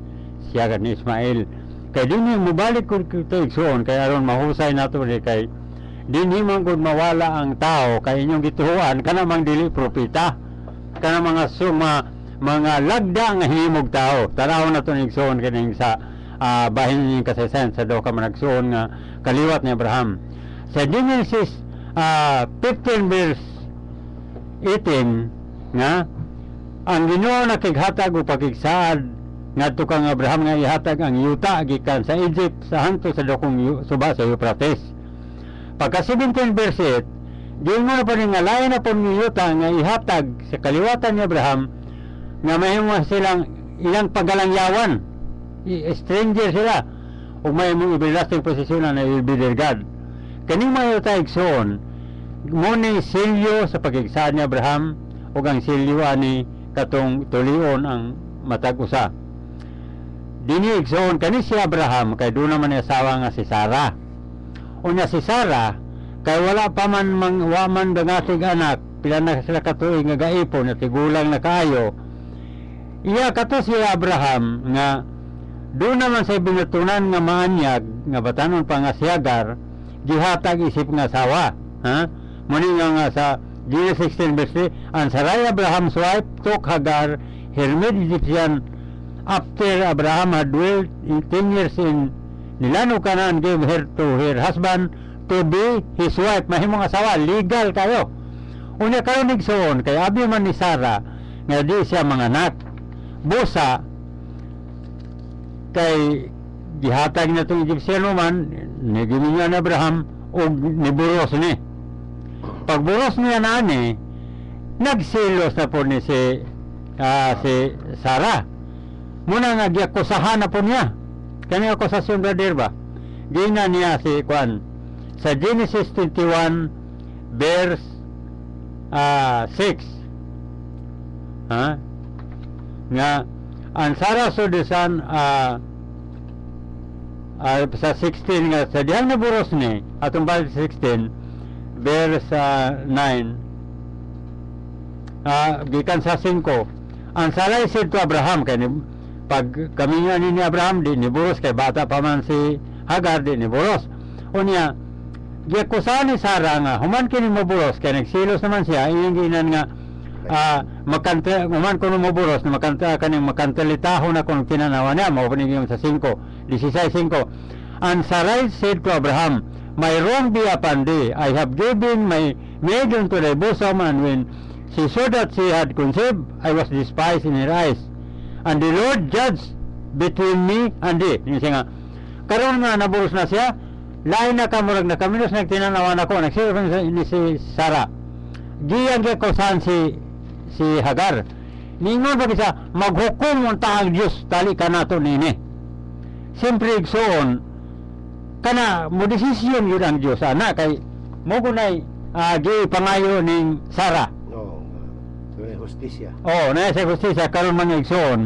siya ni Ismail kay dinhi mobalik kun kita igsoon kay aron mahusay nato ni kay dinhi man gud mawala ang tao kay inyong gituhuan kana mang dili propeta kana mga lagda nga himog tao. Tanaw na ito nigsoon kaning sa bahin ng kasaysayan sa daw ka managsoon nga kaliwat ni Abraham. Sa Genesis 15 verse 18 nga ang Ginoo nakighatag og pagigsaad ngadto kang Abraham nga ihatag ang yuta gikan sa Egypt sa hanto sa dakong suba sa Euphrates. Pagka 17 verse 8 diin mo na pa rin nga lain na po ng yuta nga ihatag sa kaliwatan ni Abraham nga mayroon silang ilang pagalangyawan, stranger sila o may mong everlasting posisyon na will be their God. Kaning mga taigsoon muna silyo sa pagigsaad ni Abraham o ang silyo ani katong tulion ang matag usa. Dini igsoon kani si Abraham kay doon naman ni asawa nga si Sarah. Unya si Sarah kay wala pa man waman dangatig anak pila na sila katuig nga gaipon at tigulang na kaayo. Iya kato si Abraham nga doon naman sa binatunan nga maanyag nga batanon pa nga si Hagar gihatag isip nga asawa. Muni nga sa Genesis 16 verse 3, and Sarai Abraham's wife took Hagar, her maid Egyptian, after Abraham had dwelt 10 years in Nilano Canaan, gave her to her husband to be his wife. Mahimong asawa, legal kayo. Unya kayo nigsoon kay abi man ni Sarah nga di siya manganak. Busa kay gihatag na itong Egyptiano man nagiminyo ni Abraham o niburos ni pagburos niya na ani nagsilos na po ni si Sarah muna nga giakusahan na po niya kanya akusasyon brother ba gina niya si Kwan sa Genesis 21 verse 6 nga ang Sarah so the son sa 16 nga sa dihang naburos ni atong balik 16 verse 9 gikan sa 5 ang Sarah said to Abraham kay pag kami nga ni Abraham di niburos kay bata pa man si Hagar di niburos unya giakusahan ni Sarah nga human kini maburos kay nagsilos naman siya iyang ginan nga makanta man kuno maburos na makanta kaning makantalitaho na kung tinanawa niya mao panigim sa 5 16:5 and Sarai said to Abraham my wrong be upon thee I have given my maid unto thy bosom and when she saw that she had conceived I was despised in her eyes and the Lord judged between me and thee nga karon nga naburos na siya lain na kamurag na kaminos nagtinanawan ako nagsiya ni si Sarah giyang kakusahan si Hagar ningon ba siya maghukom unta ang Dios tali ka nato nini siyempre igsoon kana mo desisyon yun ang Dios ana kay mo gunay gi pangayo ning Sarah may hustisya na sa hustisya karon mga igsoon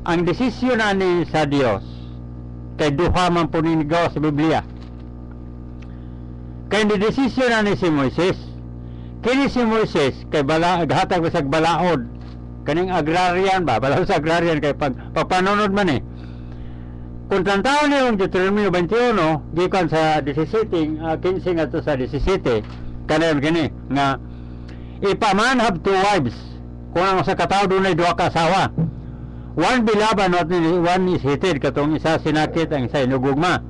ang desisyon ani sa Dios kay duha man po ninigaw sa Biblia kay ni desisyon ani si Moises kini si Moises kay hatag sa balaod kaning agrarian ba balaod sa agrarian kay pagpanunod man kung tantaw niyo yung Deuteronomio 21 gikan sa 17 15 ngadto sa 17 kanan gani nga if a man have two wives kung ang sa katawo dunay duha ka asawa, one beloved not one is hated, katong isa sinakit ang isa inugugma.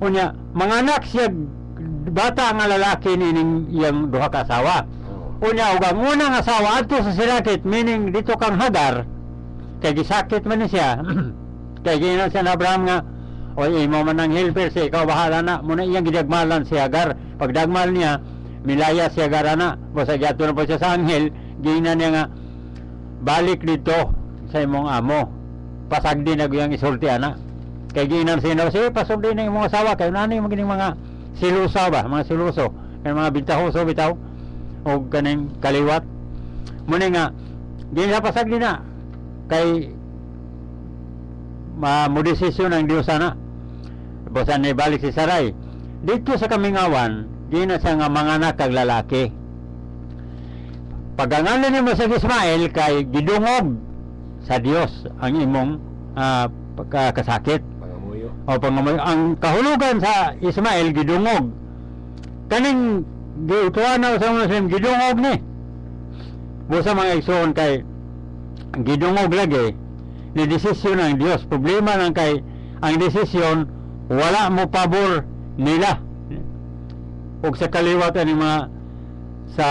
Unya manganak siya bata nga lalaki nining iyang duha ka asawa. Unya ug ang unang asawa adto sa sinakit, meaning dito kang Hagar kay gisakit man ni siya. Kay ginan siya na Abraham nga, oy imo man ang helper si ikaw bahala na, muna iyang gidagmalan si Hagar. Pagdagmal niya milaya si Hagar ana, basta giadto na po siya sa anghel, ginan niya nga balik dito sa imong amo, pasagdi na giyang isulti ana. Kay ginan siya, sige pasugdi na imong asawa kay nani magining mga silusa ba, mga siluso, kay mga bintahoso bitaw o kaning kaliwat. Muna nga ginan pasagdi na kay modesisyon ang Diyos sana. Basan ni balik si Sarai. Dito sa Kamingawan, di na siya nga manganak kag lalaki. Pagangalan ni mo sa Ismael kay gidungog sa Dios ang imong kasakit. Pangamuyo. O pangamuyo. Ang kahulugan sa Ismael gidungog. Kaning giutuan na sa mga Muslim gidungog ni. Busa mga igsoon kay gidungog lagi ni desisyon ng Dios. Problema lang kay ang desisyon wala mo pabor nila. Ug sa kaliwat ani mga sa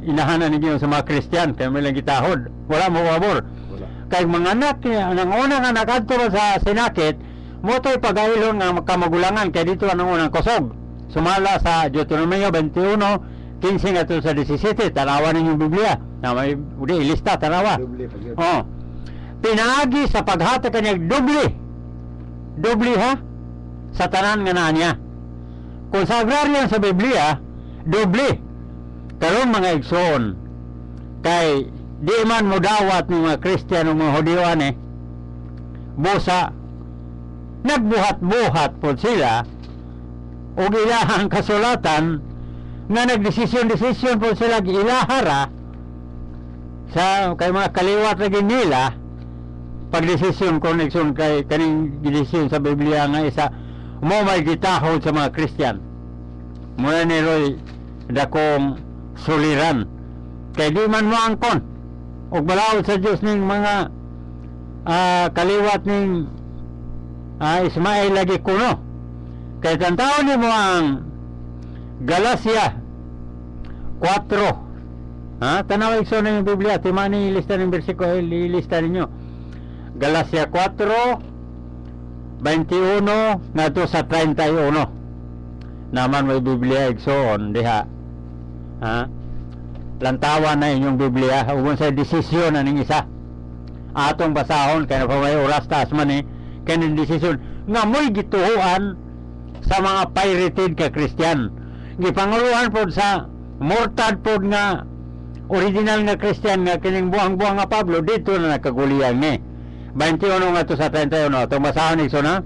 inahanan ninyo sa mga Kristiyan kay may lang gitahod, wala mo pabor. Wala. Kay mga anak niya, ang unang anak adto sa sinakit, mo to'y pag-ailon nga kamagulangan kay dito ang unang kusog. Sumala sa Deuteronomio 21 15 ngadto sa 17, tanawa ninyong Biblia. Na may ilista tanawa. Doble pag yun. Oh. Pinaagi sa paghatag kanyang doble ha sa tanan nga naa niya. Kung sa agrarian sa Biblia doble karon mga igsoon kay di man mo dawat ng mga Kristiyano mga Hudiyo busa nagbuhat-buhat po sila o ilahang kasulatan nga nagdesisyon po sila ilahara sa kay mga kaliwat na nila pagdesisyon koneksyon kay kaning gidesisyon sa Biblia nga isa mo may gitahod sa mga Kristiyan. Muna ni Roy dakong suliran kay di man mo angkon og balaod sa Dios ning mga kaliwat ning Ismael lagi kuno. Kay tantaw ni mo ang Galacia 4. Tanaw ikso na yung Biblia, timani ilista ng bersikulo, ilista ninyo. Galacia 4 21 ngadto sa 31. Naman may Biblia igsoon diha. Lantawan na inyong Biblia ugon sa desisyon aning isa. Atong basahon kay pa may oras taas man kaning desisyon nga mo'y gituhuan sa mga pirated ka Kristiyan. Gipanguluhan pod sa mortad pod nga original nga Kristiyan nga kining buang-buang nga Pablo dito na nakagulian ni. 21 nga to sa 31. Itong basahon ni na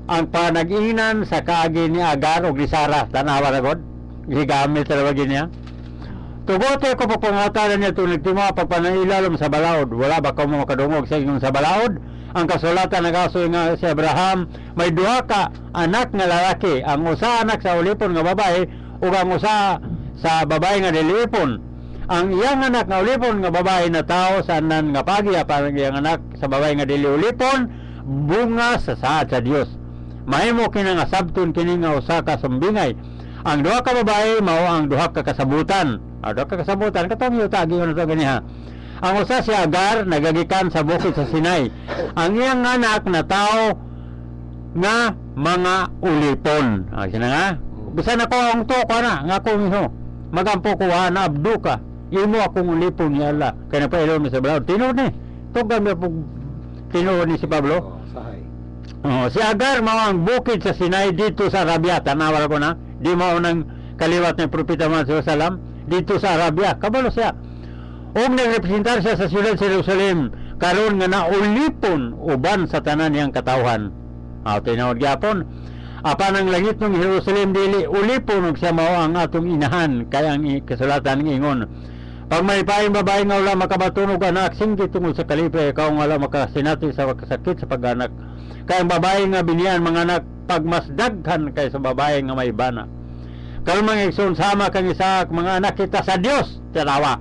ang panag-inan sa kaagi ni Agar o ni Sara. Tanawa na god. Gigamit talaga niya. Tugote ko papangatala niya ito nagtimo pagpanailalom sa balaod. Wala ba ka mo makadungog sa inyong sa balaod? Ang kasulatan nagasoy nga si Abraham may duha ka anak nga lalaki. Ang usa anak sa ulipon nga babae ug ang usa sa babae nga dilipon. Ang iyang anak nga ulipon nga babae na tao sa anan nga pagi apan iyang anak sa babae nga dili ulipon bunga sa saad sa Dios. Mahimo kini nga sabton kini nga usa ka sumbingay. Ang duha ka babae mao ang duha ka kasabutan. Duha ka kasabutan katong yuta giyon to ganiha. Ang usa si Agar nagagikan sa bukid sa Sinai. Ang iyang anak na tao nga mga ulipon. Sina nga. Bisan ako ang to kana nga ko miho. Magampo ko na abdu ka. Imo akong ulipon ni Allah. Kaya napailon mo sa balaod. Tinuod ni. Tugang mo po tinuod ni si Pablo. Sahay. Si Agar mao ang bukid sa Sinai dito sa Arabia. Tanawar ko na. Di mao nang kaliwat ng Propeta Muhammad SAW. Dito sa Arabia. Kabalo siya. O nagrepresentar siya sa siyudad sa Jerusalem. Karon nga naulipon uban sa tanan niyang katawhan. Tinawag gyapon. Apan ang langit ng Jerusalem dili ulipon ug siya mao ang atong inahan kay ang kasulatan ng ingon Pag may paing babae nga wala makabatunog anak, singgit tungod sa kalibre, ikaw nga wala makasinati sa sakit sa pag-anak. Kaya ang babae nga biniyan mga anak, pag mas daghan kay sa babae nga may bana. Karon mga igsoon, sama kang isa mga anak kita sa Dios. Tanawa.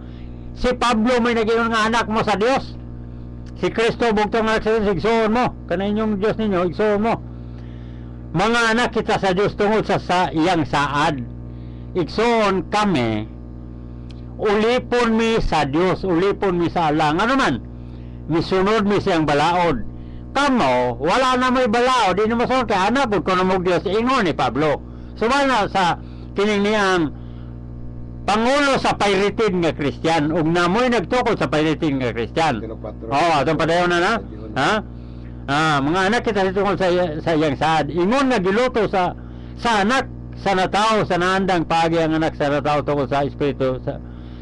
Si Pablo may nagingon nga anak mo sa Dios. Si Kristo bugtong anak sa Dios, igsoon mo. Kana inyong Dios ninyo, igsoon mo. Mga anak kita sa Dios tungod sa iyang saad. Igsoon kami, ulipon mi sa Dios, ulipon mi sa Allah. Nga naman, misunod mi siyang balaod. Kamo, wala na may balaod, di na masunod kay anak, kung na mo Dios, ingon ni Pablo. Sumala sa kining niyang Pangulo sa pirated nga Christian, ug namoy nagtukod sa pirated nga Christian. Atong padayon na. Ha? Mga anak kita dito sa iyang saad. Ingon nga giluto sa anak sa natao sa naandang paagi ang anak sa natao tungkol sa espiritu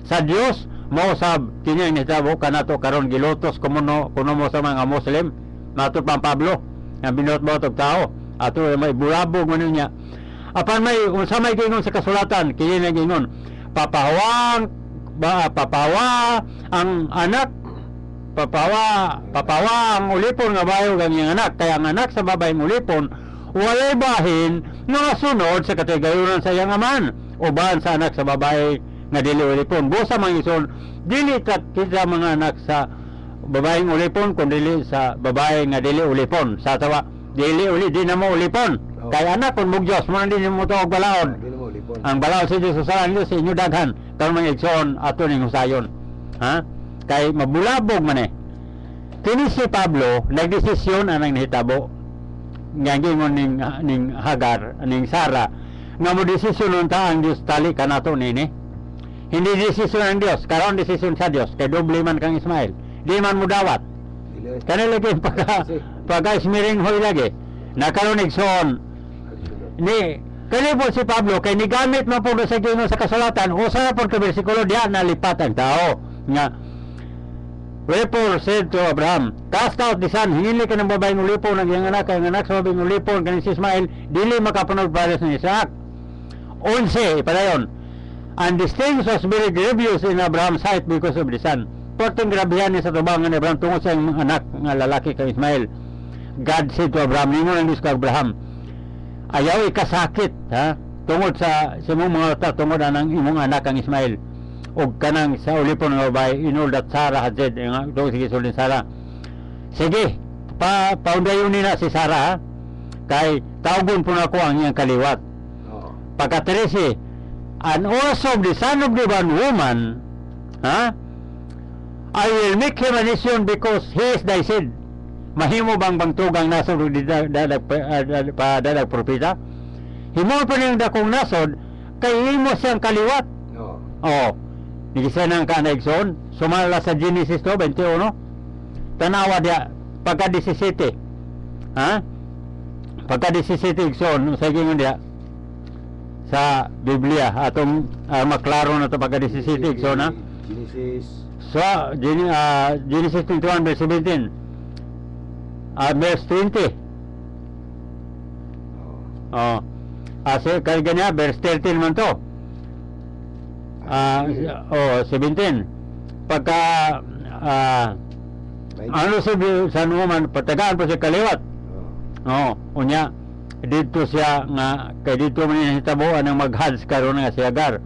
sa Dios mo sab kining nitabo kanato karon gilutos kuno mo sa mga Muslim nato pang Pablo nga binot mo og tao ato may burabog man niya apan may unsa may gingon sa kasulatan kini nagingon papawa ang anak papawa ang ulipon nga bayo ang iyang anak kaya ang anak sa babayeng ulipon walay bahin nga sunod sa katigayunan sa iyang aman uban sa anak sa babae nga dili ulipon busa man ison dili kita mga anak sa babaeng ulipon kun dili sa babae nga dili ulipon sa tawa di na mo ulipon kay anak kun mugyos mo din mo tuog balaod ang balaod sa Dios sa Dios sa inyo daghan karon mga igsoon ato ning husayon ha kay mabulabog man kini si Pablo nagdesisyon anang nahitabo nga gingon ning Hagar ning Sara nga mo desisyon unta ang Dios tali kanato nini hindi desisyon ang Dios karon desisyon sa Dios kay doble man kang Ismael di man mo dawat kanila lagi pagka ismiring hoy lagi nakaroon igsoon ni kanipon si Pablo kay nigamit man po sa Ginoo sa kasulatan usa na po ka bersikulo diha nalipat ang tao nga wherefore said to Abraham cast out the son hinili ka ng babaeng ulipon ang iyang anak ang anak sa babaeng ulipon kaning si Ismael dili makapanod para sa Isaac 11 padayon and these things was very grievous in Abraham's sight because of the son portong grabihan ni sa tubangan ni Abraham tungod sa iyang anak nga lalaki kang Ismael God said to Abraham ningon ang Diyos kang Abraham ayaw ikasakit ha tungod sa imong mga ta tungod anang imong anak ang Ismael og kanang sa ulipon nga babae inul that Sarah had said nga do sige sulin Sarah sige paundayon ni na si Sarah ha? Kay tawgon po na ko ang iyang kaliwat pagka 13 and also the son of the bondwoman ha I will make him a nation because he is thy seed mahimo bang bangtugang nasod di dadag propeta himo pa niyang dakong nasod kay himo siyang kaliwat nigisa nang kanaigsoon sumala sa Genesis 21 tanawa dia pagka 17 ha pagka 17 igsoon sa gingon dia sa Biblia atong maklaro na to pagka 17 igsoon ha Genesis 21 verse 17 verse 20 kaya ganyan verse 13 man to 17 pagka ano sa numan patagaan po siya kaliwat unya dito siya nga kay dito man niya hitabuan ang mag-hads karon nga si Hagar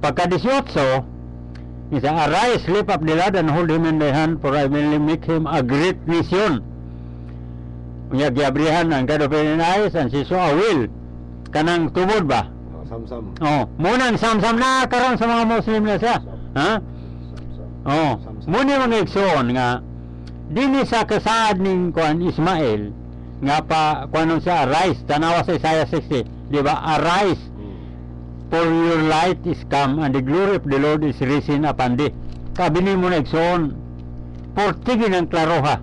pagka 18 isa arise lift up the lad and hold him in the hand for I will make him a great nation unya giabrihan ang God open eyes and she saw a will kanang tubod ba Samsam. Munang samsam na karon sa mga Muslim na siya. Ha? Muna mga igsoon nga dini sa kasaad ning kuan Ismael nga pa kuanon siya arise tanawa sa Isaiah 60, di ba? Arise for your light is come and the glory of the Lord is risen upon thee. Kabini mo na igsoon portigin ang klaroha.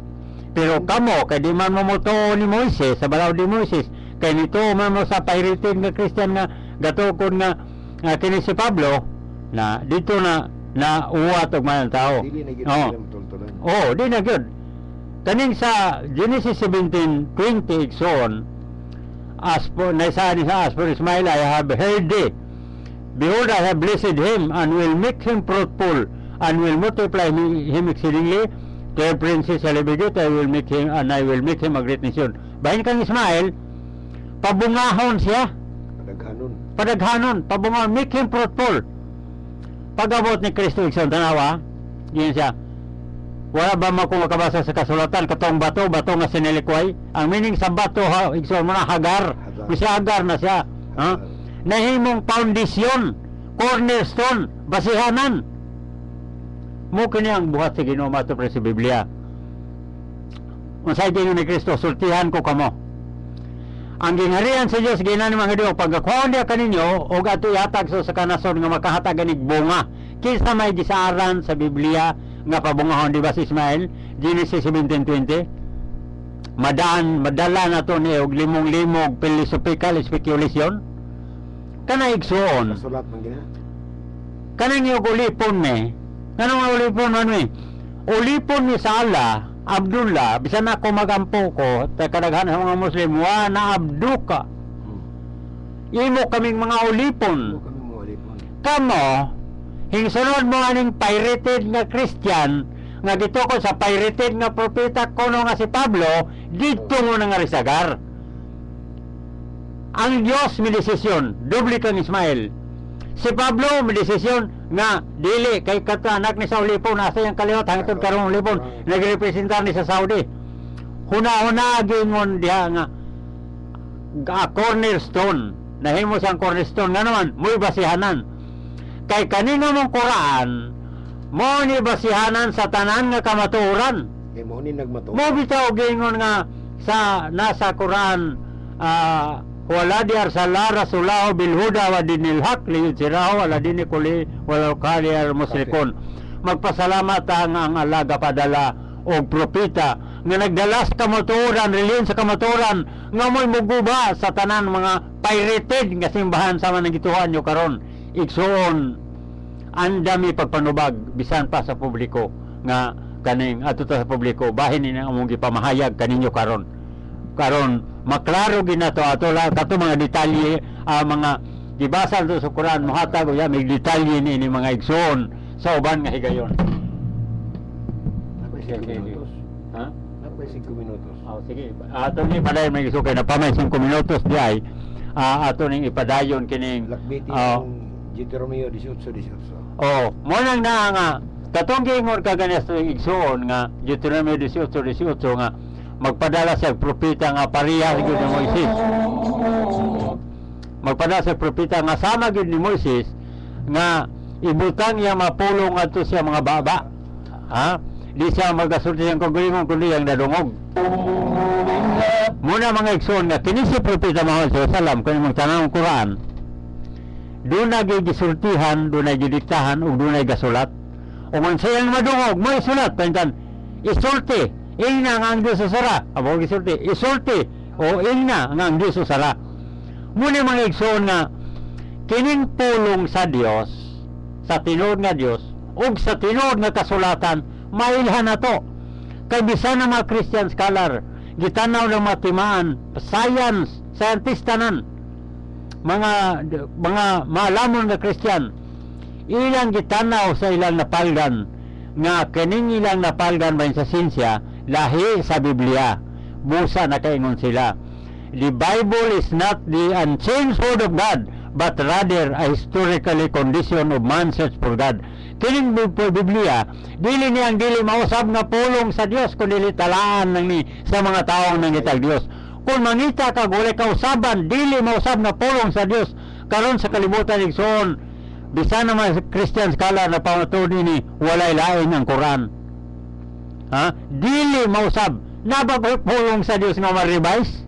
Pero kamo kay di man mamuto ni Moises sa balaod ni Moises kay nito man mo sa pirated nga Christian nga gatukon nga kini si Pablo na dito na uwat og man tao. Dili na gyud tultulan. Di na gyud. Kaning sa Genesis 17:20 igsoon as for Ismael I have heard thee Behold, I have blessed him, and will make him fruitful, and will multiply him exceedingly. 12 princes shall he beget, I will make him a great nation. Bahin kang Ismael, pabungahon siya, Padaghanon. padaghanon, pabungahon, make him fruitful. Pag-abot ni Kristo, Igsoon, tanawa, ganyan siya. Wala ba mo kung makabasa sa kasulatan, katong bato nga sinilikway? Ang meaning sa bato, ha, Igsoon mo na, Hagar. Bisa Hagar na siya. Ha? Nahimong foundation, cornerstone, basihanan. Mo kini ang buhat sa Ginoo mato pre sa Biblia. Unsay gingon ni Kristo, sultihan ko kamo. Ang gingharian sa Dios ginan mga Ginoo, pagkakuha niya kaninyo og ato ihatag sa kanason nga makahatag anig bunga. Kinsa may gisaaran sa Biblia nga pabungahon, di ba si Ismael? Genesis 17:20. Madala na to ni og limong-limog philosophical speculation. Kana igsuon. Kasulat man gina. Kanang yung ulipon ni. Anong nga ulipon man ni? Ulipon ni Sala, Abdullah, bisan ako magampo ko, kadaghan sa mga Muslim, wa na abdu ka. Imo kaming mga ulipon. Kami mo alipon. Kamo, hingsunod mo aning pirated nga Christian, nga dito ko sa pirated nga propeta kono nga si Pablo, dito mo na nga risagar. Ang Diyos may desisyon, doble kang Ismael. Si Pablo may desisyon nga dili kay katanak ni sa ulipon, nasa yung kaliwat hangtod karong ulipon, nagrepresentar ni sa Saudi. Huna-huna gingon diha nga cornerstone, nahimo siyang cornerstone nga naman, muy basihanan. Kay kanino mong Quran, mo ni basihanan sa tanan nga kamatuoran. Kay mo ni nagmato. Mo bitaw gingon nga sa nasa Quran, wala di arsala rasulahu bil huda wa dinil haq liyudsirahu ala dini kulli walau kari al musrikun. Magpasalamat ang alaga padala og propeta nga nagdalas kamatuoran, reliyon sa kamatuoran, nga mo'y muguba sa tanan mga pirated nga simbahan sama nang gituhan nyo karon. Igsoon, andami pagpanubag bisan pa sa publiko nga kaning ato sa publiko bahin ni among gipamahayag kaninyo karon maklaro ginato ato la kato mga detalye, mga gibasa to sa Quran mohatag uya may detalye ni mga igsoon sa uban nga higayon. Napay 5 minutos. Ha? Napay 5 minutos. Oh, sige. Ato ni padayon may gusto kay na pamay 5 minutos di ay ato ning ipadayon kining Lakbiti ang Deuteronomio 18:18. oh, mo nang na nga katong gingon ka ganas igsoon nga Deuteronomio 18:18 nga magpadala sa propeta nga pareha gyud ni Moises. Magpadala sa propeta nga sama gyud ni Moises nga ibutang iya mapulong adto siya mga baba. Ha? Di siya magasulti ang kagalingon kundi ang nadungog. Muna mga igsoon nga kini si propeta Muhammad sallallahu alaihi wasallam kani magtanong Quran. Doon na gisultihan, doon na gidiktahan ug doon na gasulat. O man sayang madungog, mo isulat pantan. Isulti ingna nga ang Diyos usara. Abo gisulti, isulti o ingna nga ang Diyos usara. Muna mga igsoon nga kining pulong sa Dios, sa tinuod nga Dios ug sa tinuod nga kasulatan, mailhan na to. Kay bisan na mga Christian scholar, gitanaw ng matimaan, science, scientistanan, mga maalamon nga Christian, ilang gitanaw sa ilang napalgan nga kining ilang napalgan ba sa sinsya lahi sa Biblia. Busa na kaingon sila. The Bible is not the unchanged word of God, but rather a historically condition of man's search for God. Kining Biblia, dili niyang dili mausab nga pulong sa Dios, kundi talaan lang ni sa mga taong nangitag Dios. Kung mangita ka gulay kausaban, dili mausab nga pulong sa Dios. Karon sa kalibutan igsoon, bisan na mga Christian scholar na pamatud ni walay lain ang Quran. Ha? Dili mausab nabapulong sa Dios nga ma-revise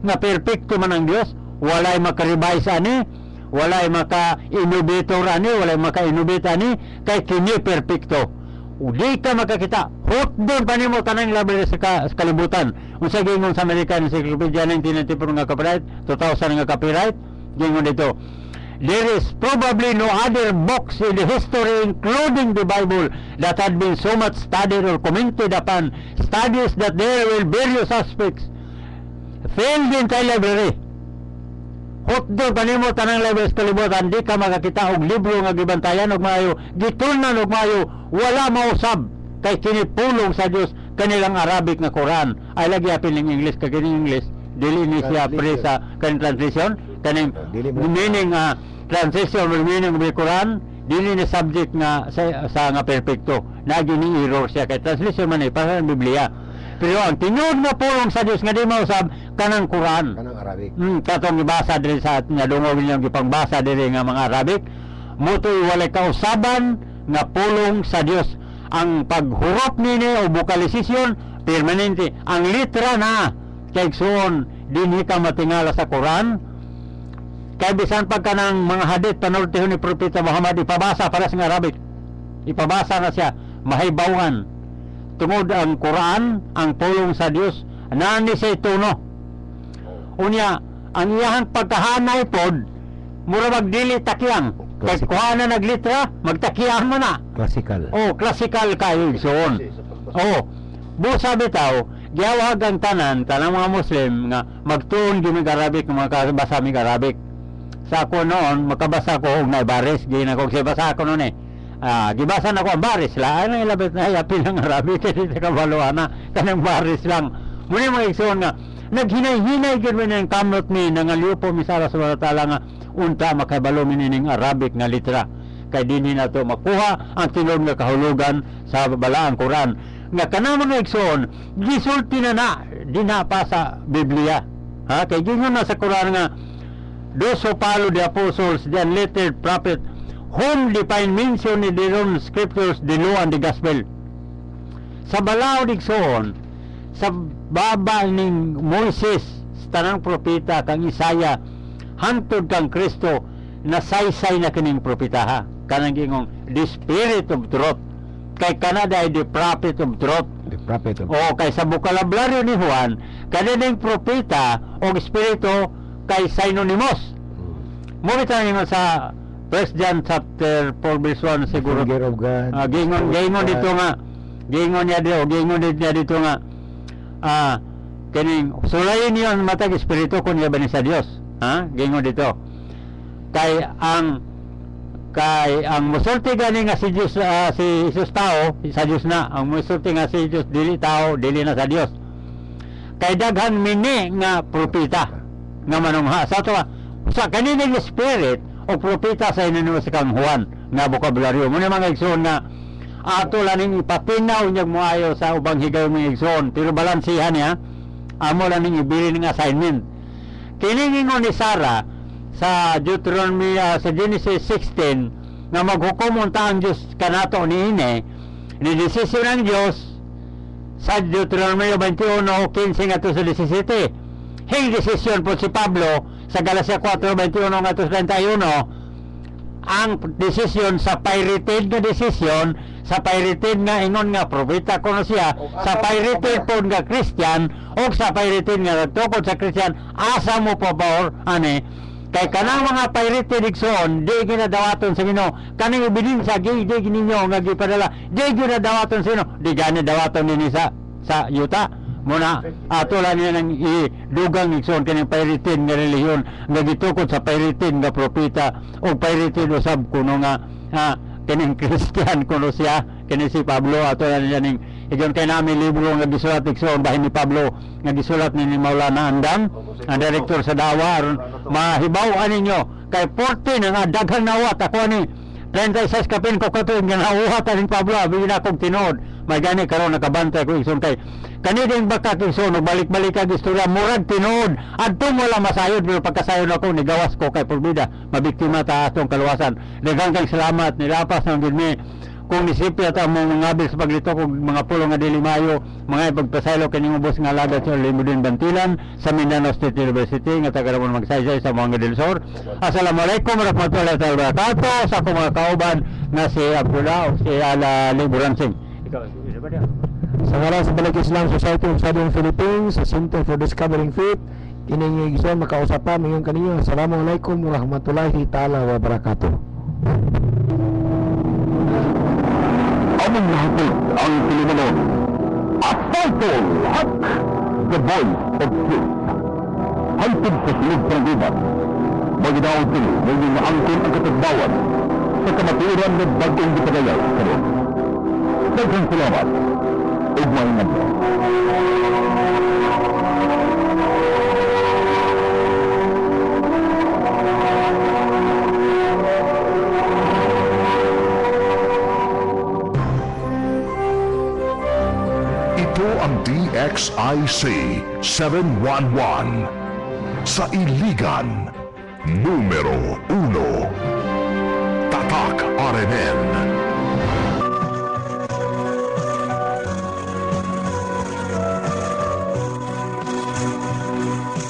nga perfecto man ang Dios, walay maka-revise ani, walay maka-innovator ani, walay maka-innovate ani, kay kini perfecto. Udi ka makakita hot doon pa nimo tanang labi sa kalibutan. Unsa gingon sa American Encyclopedia 1994 nga copyright, 2000 nga copyright, gingon dito, there is probably no other books in the history, including the Bible, that had been so much studied or commented upon. Studies that there will various aspects failed in entire library. hotdog panimo tanang levels kalibutan, di ka makakita og libro nga gibantayan og maayo, gitunan og maayo, wala mausab kay kini pulong sa Dios kanilang Arabic nga Quran. Ay lagi apil ning English kay kini English dili ni siya pre sa kaning translation, kaning Dili mo- meaning translation or meaning of the Quran, dili ni subject nga sa nga perfecto. Nagi ni error siya kay translation man para sa Biblia. Pero ang tinuod nga pulong sa Dios nga di mausab kanang Quran. Kanang Arabic. Katong gibasa diri sa nga dungog nilang gipangbasa diri nga mga Arabic, mutoy walay kausaban nga pulong sa Dios. Ang paghurot nini o vocalization permanente. Ang litra na kay suon dinhi ka matingala sa Quran. Kay bisan pag kanang mga hadith panultihon ni Propeta Muhammad ipabasa para sa Arabic. Ipabasa na siya mahibawan. Tungod ang Quran, ang pulong sa Dios, nani sa tuno. Unya, ang iyahang pagkahanay pod, mura magdili takyang. Kay kuha na naglitra, magtakyahan mo na. Classical. Oh, classical kayo igsoon. Oh, busa bitaw, giyawag ang tanang mga Muslim nga magtuon gyud mig Arabic, makabasa mig Arabic. Sa ako noon, makabasa ko og naibaris, gina ko siya basa ko noon gibasa na ko ang baris la, ano ilabit na yapin ng Arabic, kasi sa kabaluan na, kanang baris lang. Muna mga igsoon nga, naghinay-hinay gyud man ang kamot ni nangaliupo mi sa Allah nga unta makabalo ning Arabic nga litra. Kay dinhi nato makuha ang tinud nga kahulugan sa balaang Quran. Nga kanang mga igsoon, gisulti na di na pa sa Biblia. Ha, kay gingon na sa Quran nga those who follow the apostles, the unlettered prophet, whom define mention in their own scriptures, the law and the gospel. Sa balaod igsoon, sa baba ning Moises, tanang propeta kang Isaya, hantod kang Kristo, nasaysay na kining propeta ha. Kanang gingong the spirit of truth. Kay Canada ay the prophet of truth. The prophet of O kay sa bukalablaryo ni Juan, kanilang propeta o espiritu kay synonymous. Mo bitaw nimo sa 1 John chapter 4 verse 1 siguro. Finger of God. Gingon dito nga. Gingon niya dito nga. Kining sulayin niyo ang matag espiritu kun yaban sa Dios. Ha? Gingon dito. Kay ang musulti gani nga si Dios si Jesus tao, sa Dios na. Ang musulti nga si Dios dili tao, dili na sa Dios. Kay daghan mini nga propeta nga manungha sa to sa kanilang spirit o propeta sa inanimo sa kang Juan nga bokabularyo. Muna mga igsoon nga ato laning ipatinaw niyag moayo sa ubang higayon mga igsoon, pero balansihan niya amo laning ibili ng assignment. Kiningingon ni Sarah sa Deuteronomy sa Genesis 16 nga maghukom unta ang Dios kanato niini ni desisyon ng Dios sa Deuteronomy 21:15 ngadto sa 17. Hing desisyon po si Pablo sa Galacia 4:21 ngadto sa 31, ang desisyon sa pirated nga desisyon, sa pirated nga ingon nga propeta kuno siya, sa pirated po nga Christian o sa pirated nga nagtukod sa Christian, asa mo pa ba ani kay kanang mga pirated igsoon di ginadawaton sa Ginoo, kaning ebidensya di gininyo nga gipadala di ginadawaton sa Ginoo, di gani dawaton nini sa yuta muna ato lang niya ng dugang igsoon kaning pirated nga relihiyon nga gitukod sa pirated nga propeta o pirated usab kuno nga kaning Christian kuno siya kini si Pablo. Ato lang niya ning igon kay nami libro nga gisulat igsoon bahin ni Pablo nga gisulat ni Maulana Andam ang direktor sa dawa aron mahibaw ninyo kay 14 nga daghang nawat ako ni 36 kapin ko kato nga nauhat aning Pablo abi na kog tinuod may gani karon nakabantay ko igsoon kay kaniding bakat igsoon balik-balik kag istorya murag tinuod adto wala masayod pero pagkasayod ako ni gawas ko kay porbida mabiktima ta atong kaluwasan. Daghang kang salamat nilapas nang gid mi kung nisipya ta mong mga bil sa paglito kog mga pulo nga dili mayo mga ipagpasaylo kaning ubos nga lagad sa Limudin Bantilan sa Mindanao State University nga taga Ramon Magsaysay sa Moanga del Sur. Assalamualaikum warahmatullahi wabarakatuh sa akong mga kauban na si Abdullah o si Ala Liburansing. Ikaw isa ba dia? Sa ngalan sa Balik Islam Society of Southern Philippines, sa Center for Discovering Faith, kining igsoon makausapan ngayon kanina. Assalamualaikum warahmatullahi ta'ala wabarakatuh. Aming nahatid ang pilimunon. Apostol Hak, the voice of truth. Hantid sa silid ng gubat. maginaon kini ngayon maangkon ang katagbawan sa kamaturan ng bagong gipagayaw karon. Daghang salamat ug maayong adlaw. Ito ang DXIC 711 sa Iligan, numero 1. Tatak RMN.